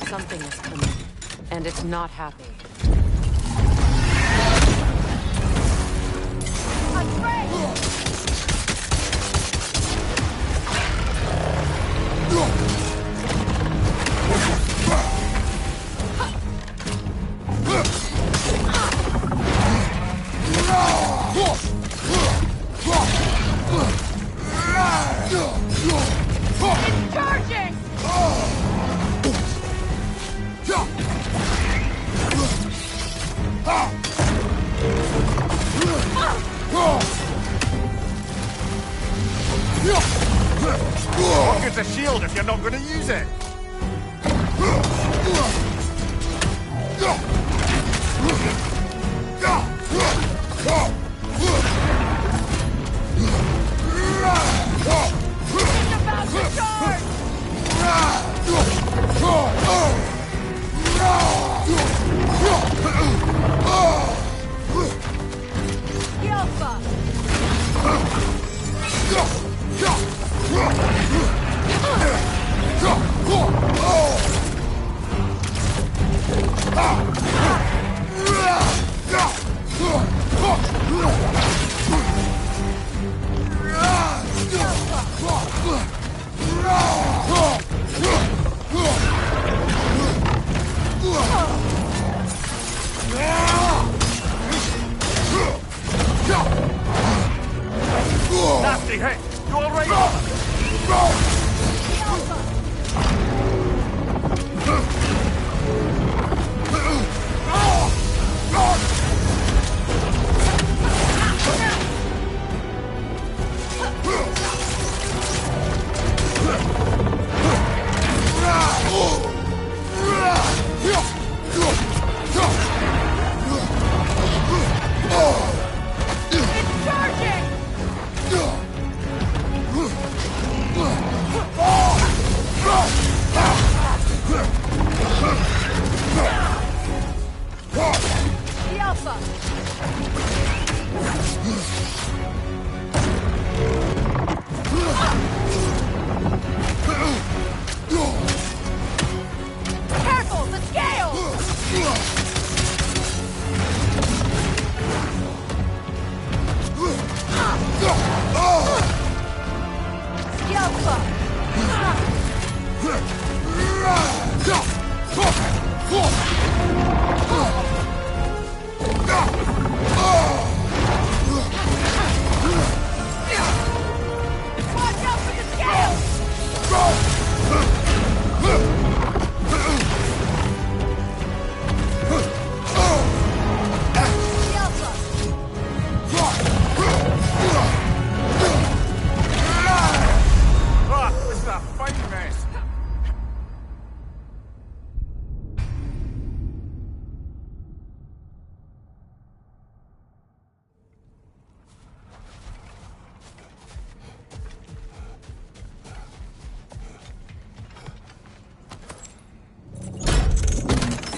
Something is coming, and it's not happy. It's charging! What good's a shield if you're not going to use it? It's about to charge! The Alpha! Nasty hit! You alright?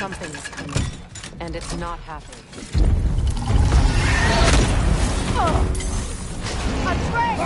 Something is coming, and it's not happy. A train!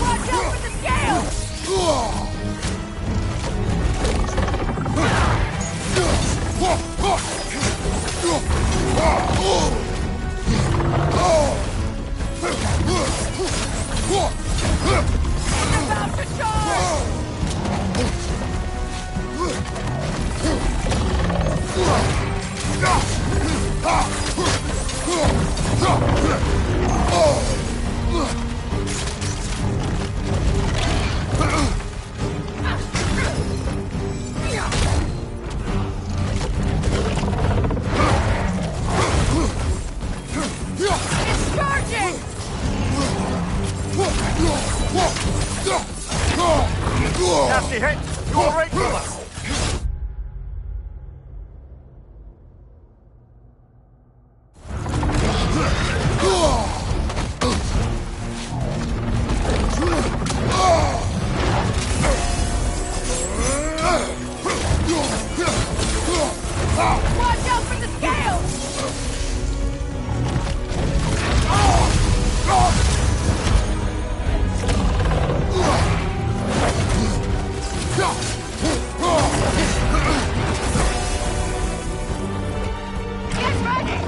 Watch out for the scales! It's about to charge! It's charging! Nasty hit! You alright, brother? Watch out for the scales! Get ready!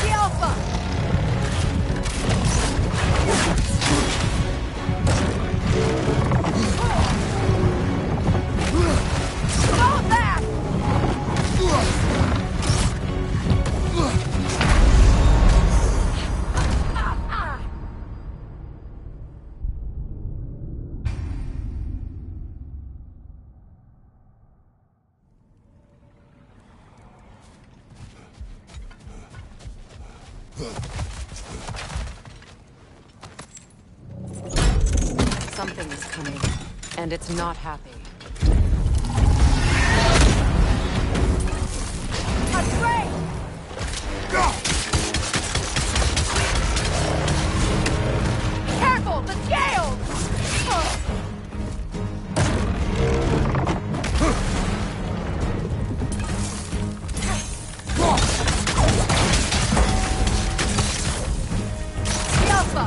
The Alpha! Go back! Something is coming, and it's not happy. A train! Careful, the scales! The Alpha!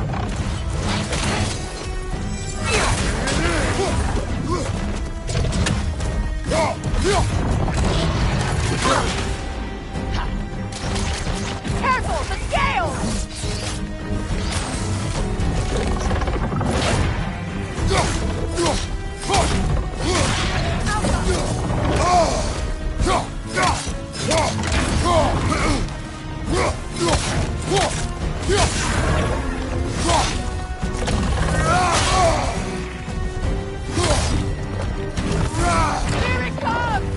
Careful, the scales! Here it comes!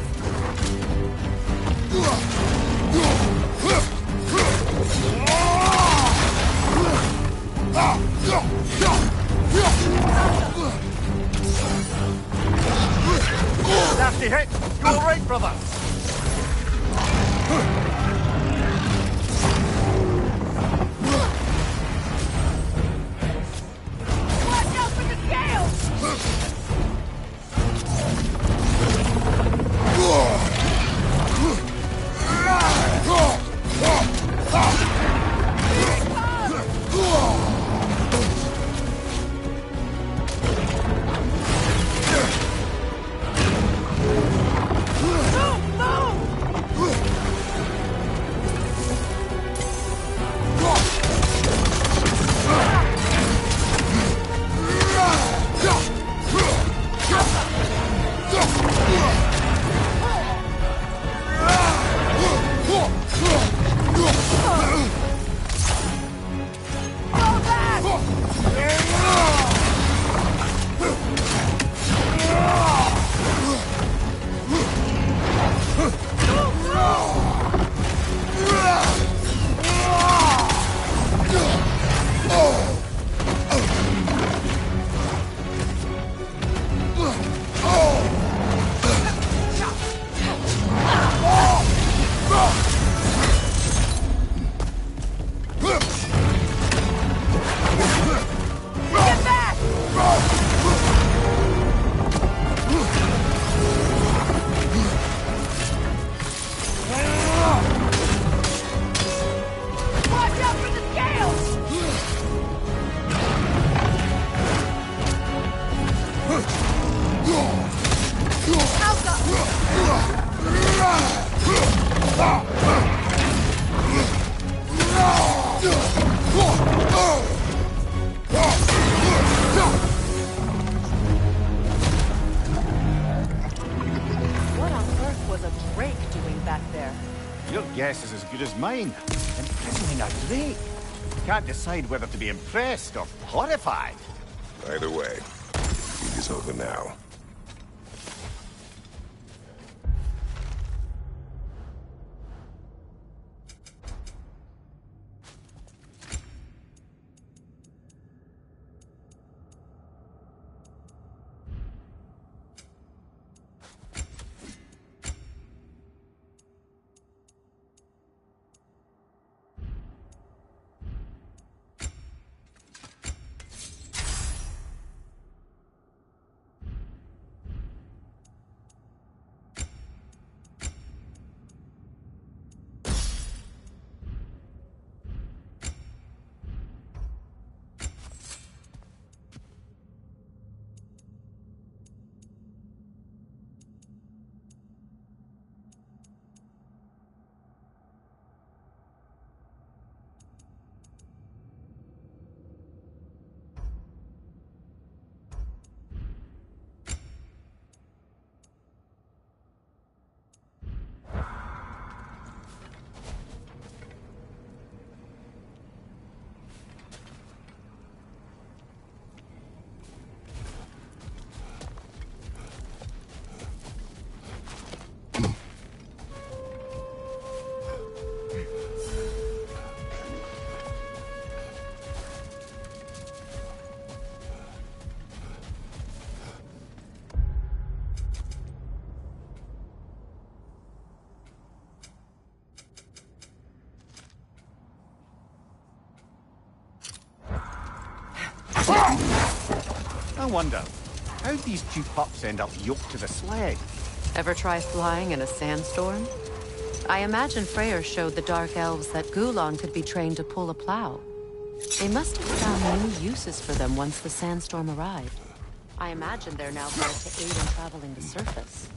Nasty hit! You alright, brother? Watch out for the scales! Move! What on earth was a drake doing back there? Your guess is as good as mine. Imprisoning a drake. Can't decide whether to be impressed or horrified. Either way, it is over now. I wonder, how'd these two pups end up yoked to the sled? Ever try flying in a sandstorm? I imagine Freyr showed the Dark Elves that Gulon could be trained to pull a plow. They must have found new uses for them once the sandstorm arrived. I imagine they're now bred to aid in traveling the surface.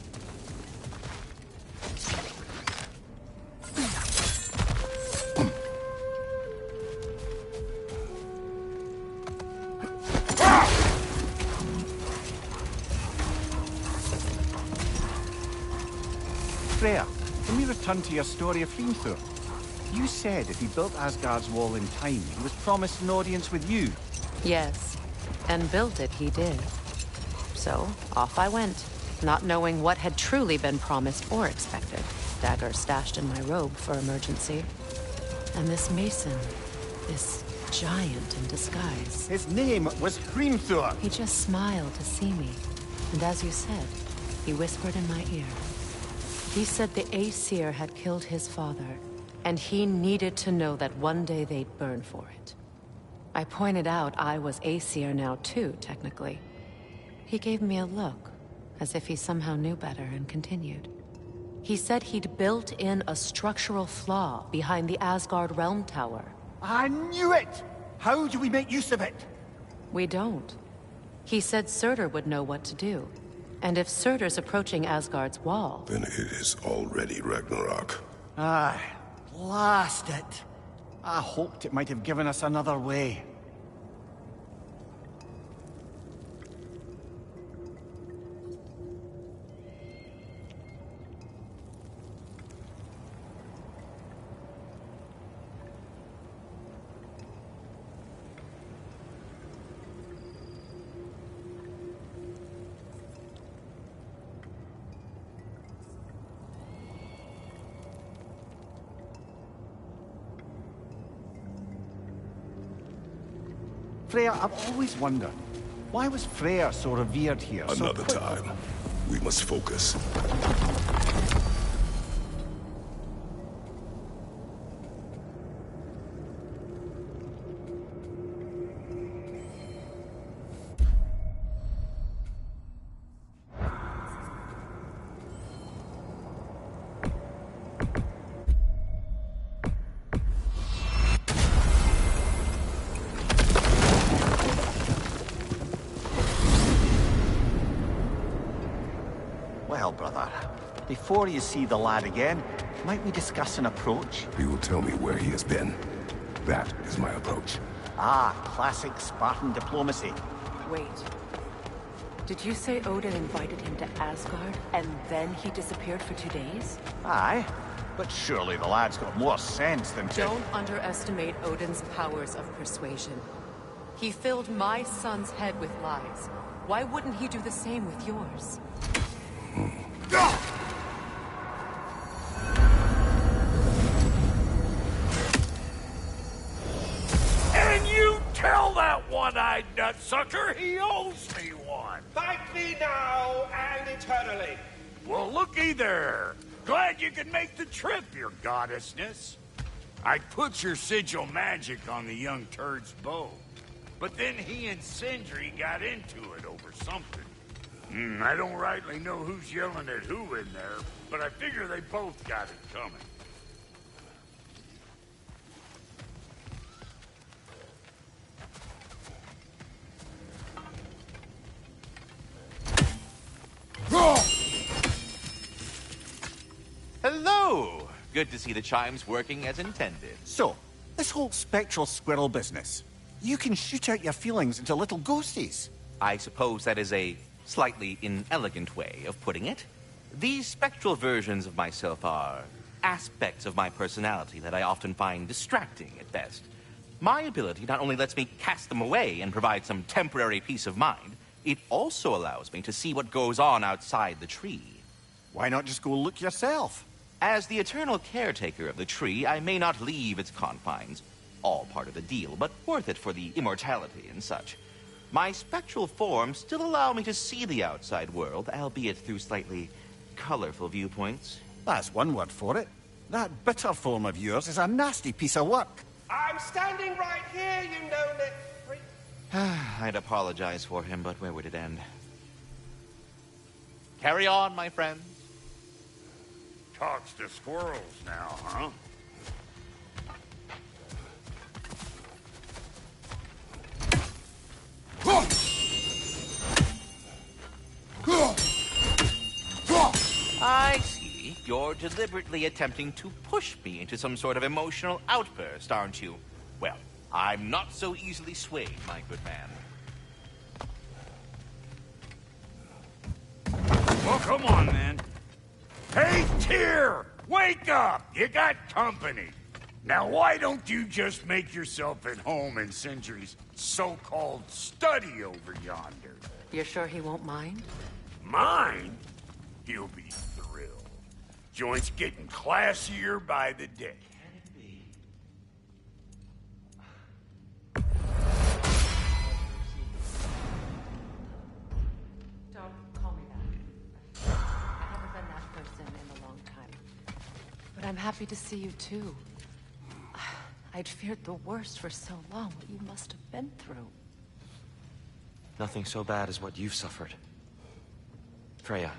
Freya, can we return to your story of Hrimthur? You said if he built Asgard's wall in time, he was promised an audience with you. Yes, and built it he did. So, off I went, not knowing what had truly been promised or expected. Dagger stashed in my robe for emergency. And this mason, this giant in disguise. His name was Hrimthur. He just smiled to see me. And as you said, he whispered in my ear. He said the Aesir had killed his father, and he needed to know that one day they'd burn for it. I pointed out I was Aesir now too, technically. He gave me a look, as if he somehow knew better, and continued. He said he'd built in a structural flaw behind the Asgard Realm Tower. I knew it! How do we make use of it? We don't. He said Surtur would know what to do. And if Surtur's approaching Asgard's wall... Then it is already Ragnarok. Ah, blast it! I hoped it might have given us another way. Freya, I've always wondered, why was Freya so revered here? Another time. We must focus. Well, brother, before you see the lad again, might we discuss an approach? He will tell me where he has been. That is my approach. Ah, classic Spartan diplomacy. Wait. Did you say Odin invited him to Asgard, and then he disappeared for 2 days? Aye, but surely the lad's got more sense than to... Don't underestimate Odin's powers of persuasion. He filled my son's head with lies. Why wouldn't he do the same with yours? And you tell that one-eyed nutsucker he owes me one. Thank thee now and eternally. Well, looky there. Glad you could make the trip, your goddessness. I put your sigil magic on the young turd's bow. But then he and Sindri got into it over something. I don't rightly know who's yelling at who in there, but I figure they both got it coming. Hello! Good to see the chimes working as intended. So, this whole spectral squirrel business. You can shoot out your feelings into little ghosties. I suppose that is a slightly inelegant way of putting it. These spectral versions of myself are aspects of my personality that I often find distracting at best. My ability not only lets me cast them away and provide some temporary peace of mind, it also allows me to see what goes on outside the tree. Why not just go look yourself? As the eternal caretaker of the tree, I may not leave its confines. All part of the deal, but worth it for the immortality and such. My spectral forms still allow me to see the outside world, albeit through slightly colorful viewpoints. That's one word for it. That bitter form of yours is a nasty piece of work. I'm standing right here, you no-neck freak. I'd apologize for him, but where would it end? Carry on, my friends. Talks to squirrels now, huh? I see. You're deliberately attempting to push me into some sort of emotional outburst, aren't you? Well, I'm not so easily swayed, my good man. Well, come on, then. Hey, Tyr! Wake up! You got company. Now, why don't you just make yourself at home in Sindri's so-called study over yonder? You're sure he won't mind? Mine? He'll be thrilled. Joint's getting classier by the day. Don't call me that. I haven't been that person in a long time. But I'm happy to see you too. I'd feared the worst for so long, what you must have been through. Nothing so bad as what you've suffered. Freya,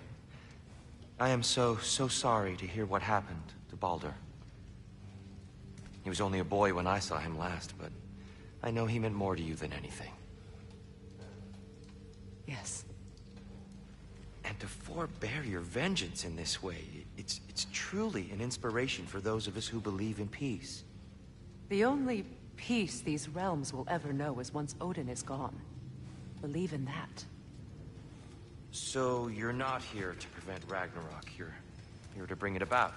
I am so sorry to hear what happened to Baldur. He was only a boy when I saw him last, but I know he meant more to you than anything. Yes. And to forbear your vengeance in this way, it's truly an inspiration for those of us who believe in peace. The only peace these realms will ever know is once Odin is gone. Believe in that. So you're not here to prevent Ragnarok, you're here to bring it about.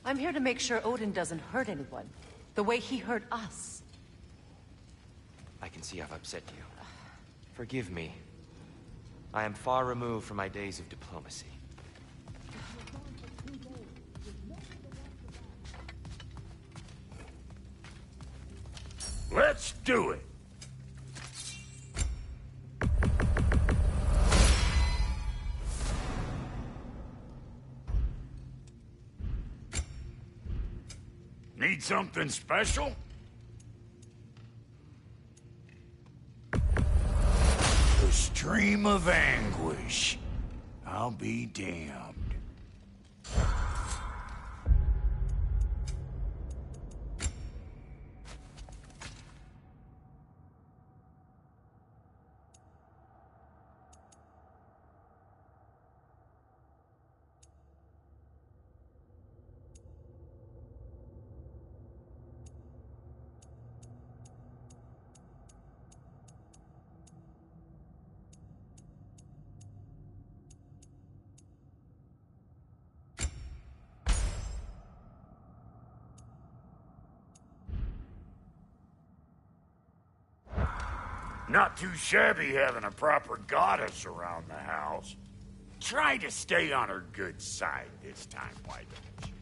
I'm here to make sure Odin doesn't hurt anyone, the way he hurt us. I can see I've upset you. Forgive me. I am far removed from my days of diplomacy. Let's do it. Need something special? The stream of anguish. I'll be damned. Not too shabby having a proper goddess around the house. Try to stay on her good side this time, why don't you?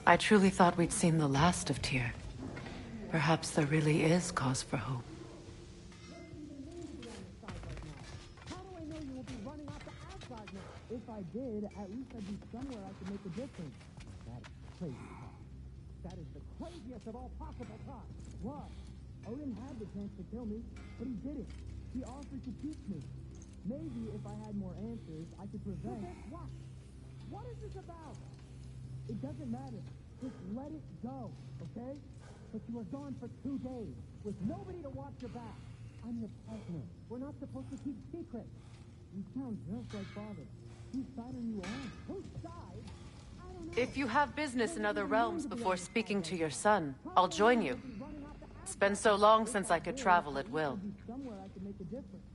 I truly thought we'd seen the last of Tyr. Perhaps there really is cause for hope. How do I know you will be running off to Asgard now? If I did, at least I'd be somewhere I could make a difference. That is crazy talk. That is the craziest of all possible talk. What? Odin had the chance to kill me, but he didn't. He offered to teach me. Maybe if I had more answers, I could prevent... What? What is this about? It doesn't matter. Just let it go, okay? But you were gone for 2 days, with nobody to watch your back. I'm your partner. We're not supposed to keep secrets. You sound just like father. Whose side are you on? Whose side? I don't know. If you have business in other realms before speaking to your son, I'll join you. It's been so long since I could travel at will. Somewhere I could make a difference.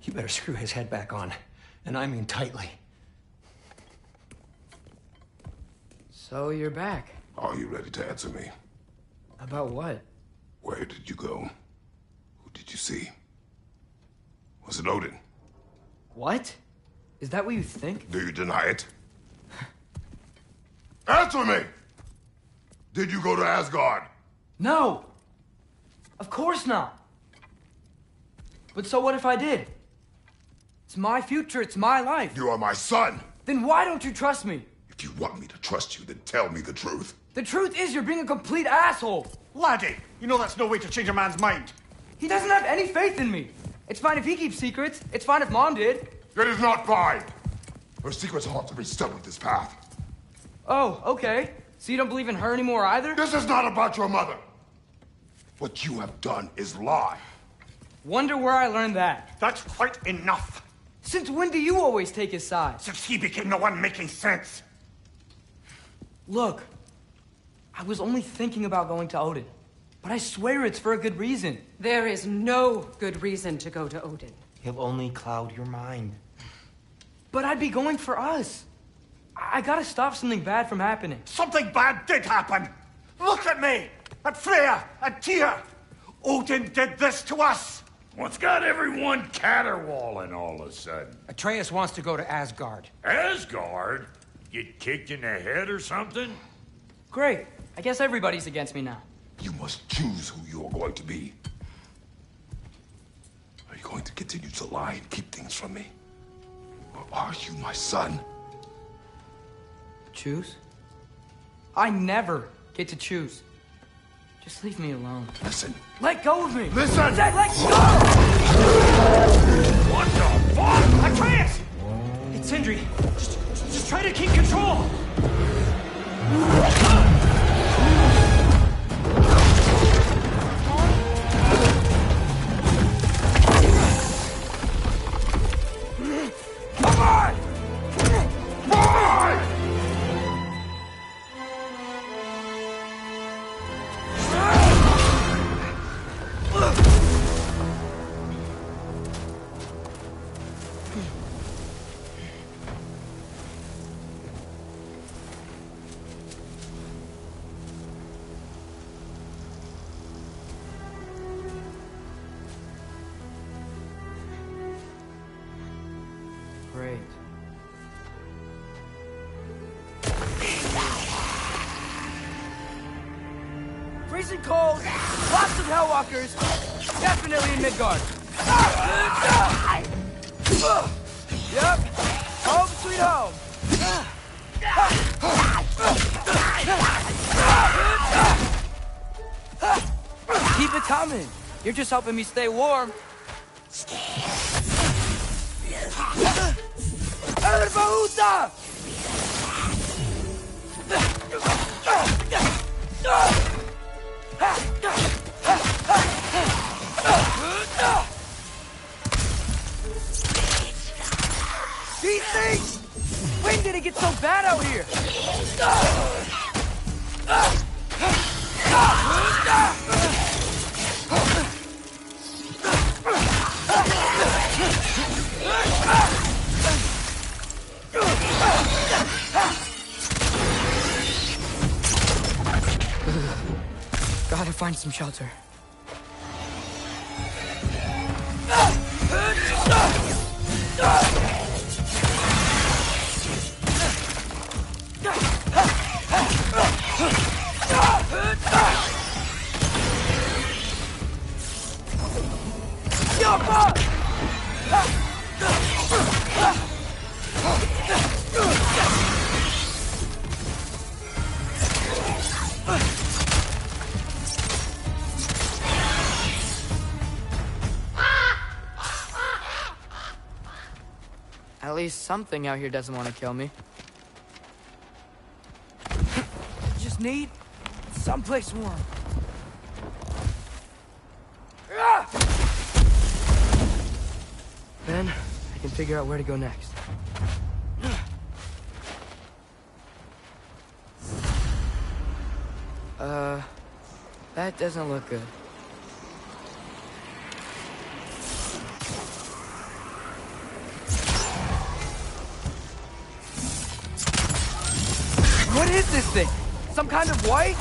You better screw his head back on. And I mean tightly. So you're back. Are you ready to answer me? About what? Where did you go? Who did you see? Was it Odin? What? Is that what you think? Do you deny it? Answer me! Did you go to Asgard? No! Of course not! But so what if I did? It's my future, it's my life. You are my son! Then why don't you trust me? If you want me to trust you, then tell me the truth. The truth is you're being a complete asshole. Laddie, you know that's no way to change a man's mind. He doesn't have any faith in me. It's fine if he keeps secrets. It's fine if Mom did. It is not fine! Her secrets ought to be stuck with this path. Oh, okay. So you don't believe in her anymore either? This is not about your mother. What you have done is lie. Wonder where I learned that. That's quite enough. Since when do you always take his side? Since he became the one making sense. Look, I was only thinking about going to Odin. But I swear it's for a good reason. There is no good reason to go to Odin. He'll only cloud your mind. But I'd be going for us. I gotta stop something bad from happening. Something bad did happen. Look at me, at Freya, at Tyr. Odin did this to us. What's got everyone caterwauling all of a sudden? Atreus wants to go to Asgard. Asgard? Get kicked in the head or something? Great. I guess everybody's against me now. You must choose who you are going to be. Are you going to continue to lie and keep things from me? Or are you my son? Choose? I never get to choose. Just leave me alone. Listen. Let go of me! Listen! Let go! What the fuck? Atreus! It's Sindri. Just try to keep control! Come on! Come on! Great. Freezing cold, lots of Hellwalkers, definitely in Midgard. Yep, home sweet home. Keep it coming. You're just helping me stay warm. Erbaúta! These things! When did it get so bad out here? Gotta find some shelter. At least something out here doesn't want to kill me. Just need someplace warm. Then I can figure out where to go next. That doesn't look good. What is this thing? Some kind of white?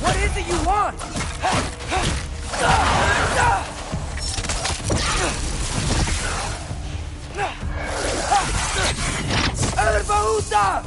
What is it you want? Erbaúta!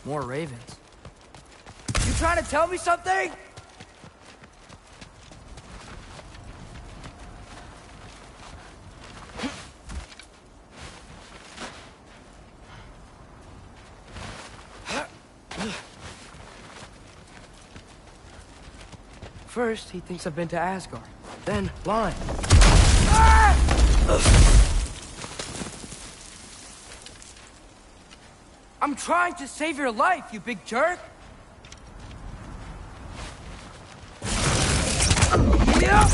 More ravens. You trying to tell me something? First, he thinks I've been to Asgard. Then, blind. I'm trying to save your life, you big jerk! Yeah!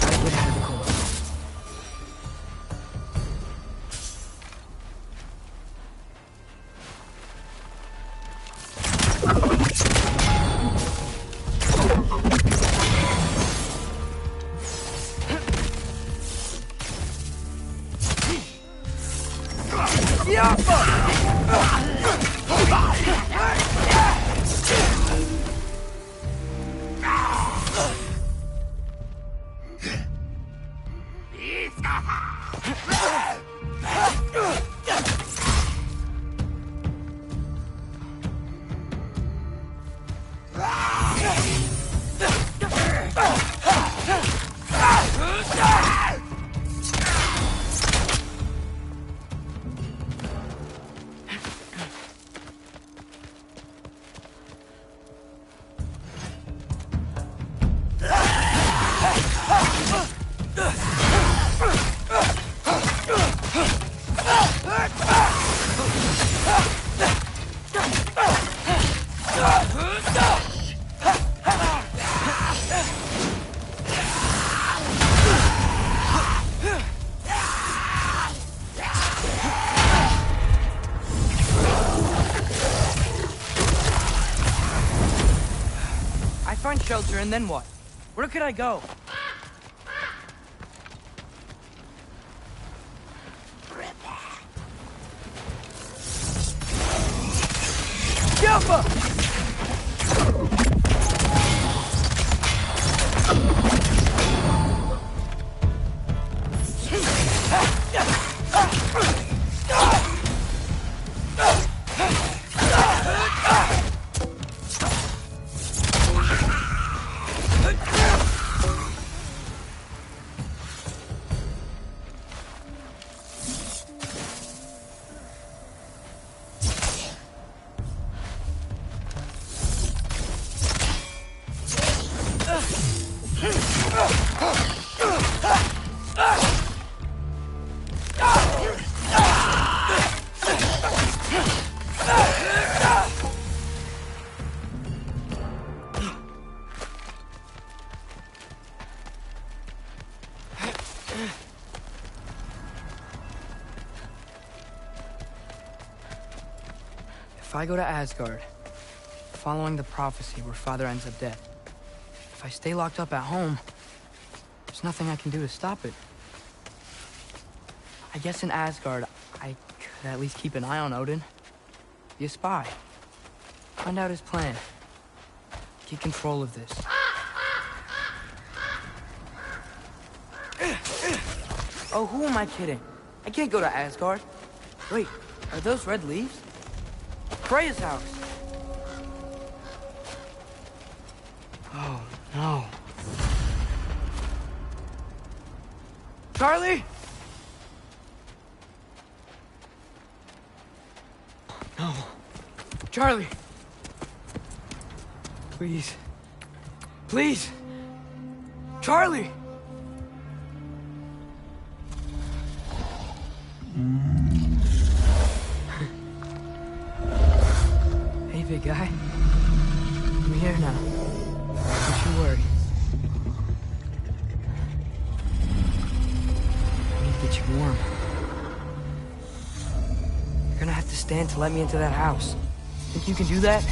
shelter, and then what? Where could I go? Jumper! If I go to Asgard, following the prophecy where Father ends up dead, if I stay locked up at home, there's nothing I can do to stop it. I guess in Asgard, I could at least keep an eye on Odin. Be a spy. Find out his plan. Get control of this. Oh, who am I kidding? I can't go to Asgard. Wait, are those red leaves? Freya's house. Oh, no. Charlie? No. Charlie. Please. Please. Charlie! Hey, big guy. I'm here now. Don't you worry. I need to get you warm. You're gonna have to stand to let me into that house. Think you can do that?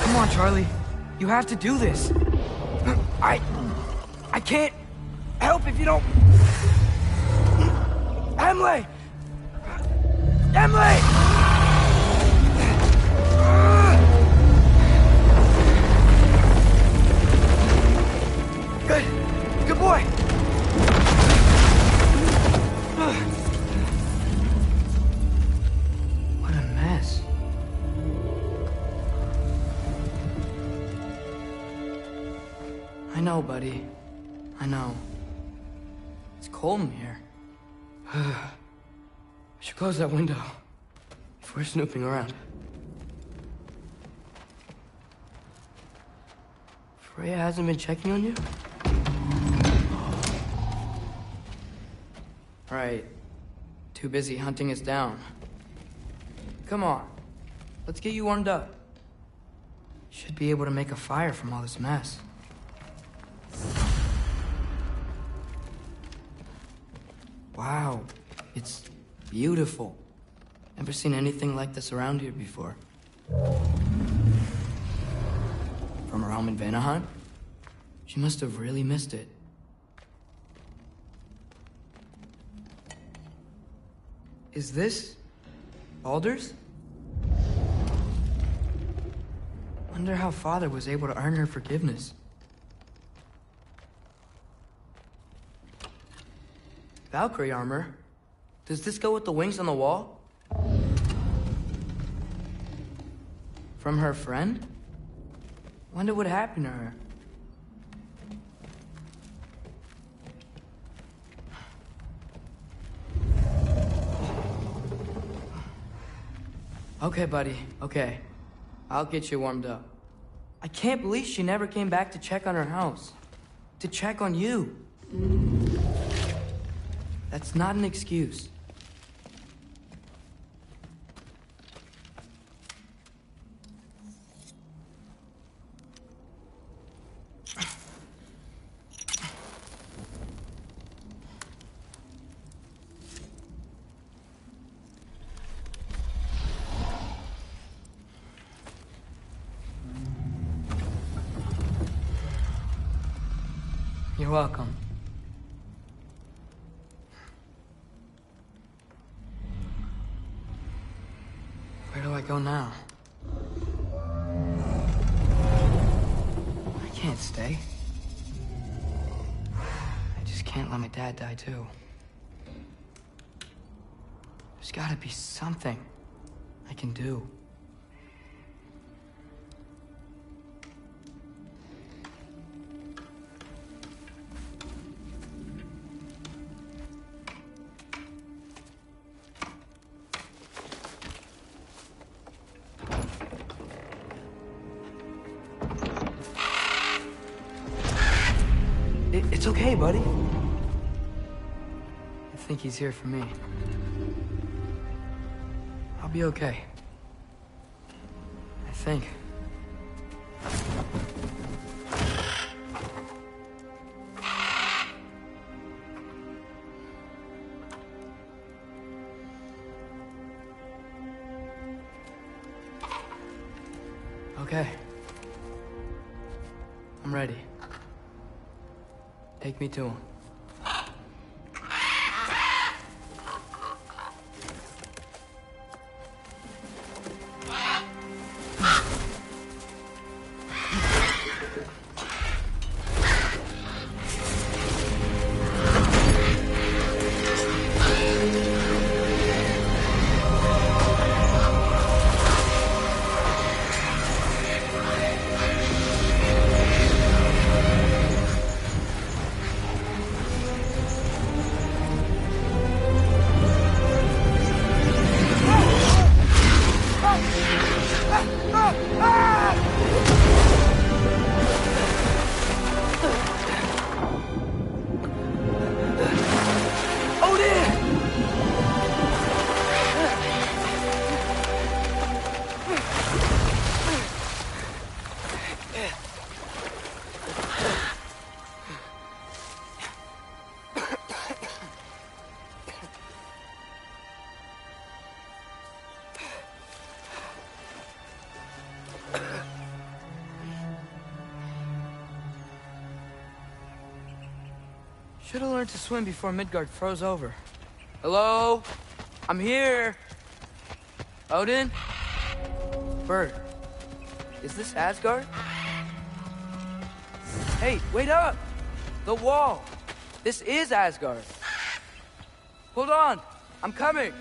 Come on, Charlie. You have to do this. I can't help if you don't... Emily! Emily! Good. Good boy. What a mess. I know, buddy. I know. It's cold in here. I should close that window if we're snooping around. Freya hasn't been checking on you? Right. Too busy hunting us down. Come on. Let's get you warmed up. Should be able to make a fire from all this mess. Wow. It's beautiful. Never seen anything like this around here before. From her home in Vanaheim? She must have really missed it. Is this Baldur's? Wonder how Father was able to earn her forgiveness. Valkyrie armor? Does this go with the wings on the wall? From her friend? Wonder what happened to her. Okay, buddy. Okay. I'll get you warmed up. I can't believe she never came back to check on her house. To check on you. That's not an excuse. You're welcome. Where do I go now? I can't stay. I just can't let my dad die too. There's gotta be something I can do. It's okay, buddy. I think he's here for me. I'll be okay. I think. Okay. I'm ready. Take me to him. Should have learned to swim before Midgard froze over. Hello? I'm here. Odin? Bird. Is this Asgard? Hey, wait up! The wall! This is Asgard. Hold on! I'm coming!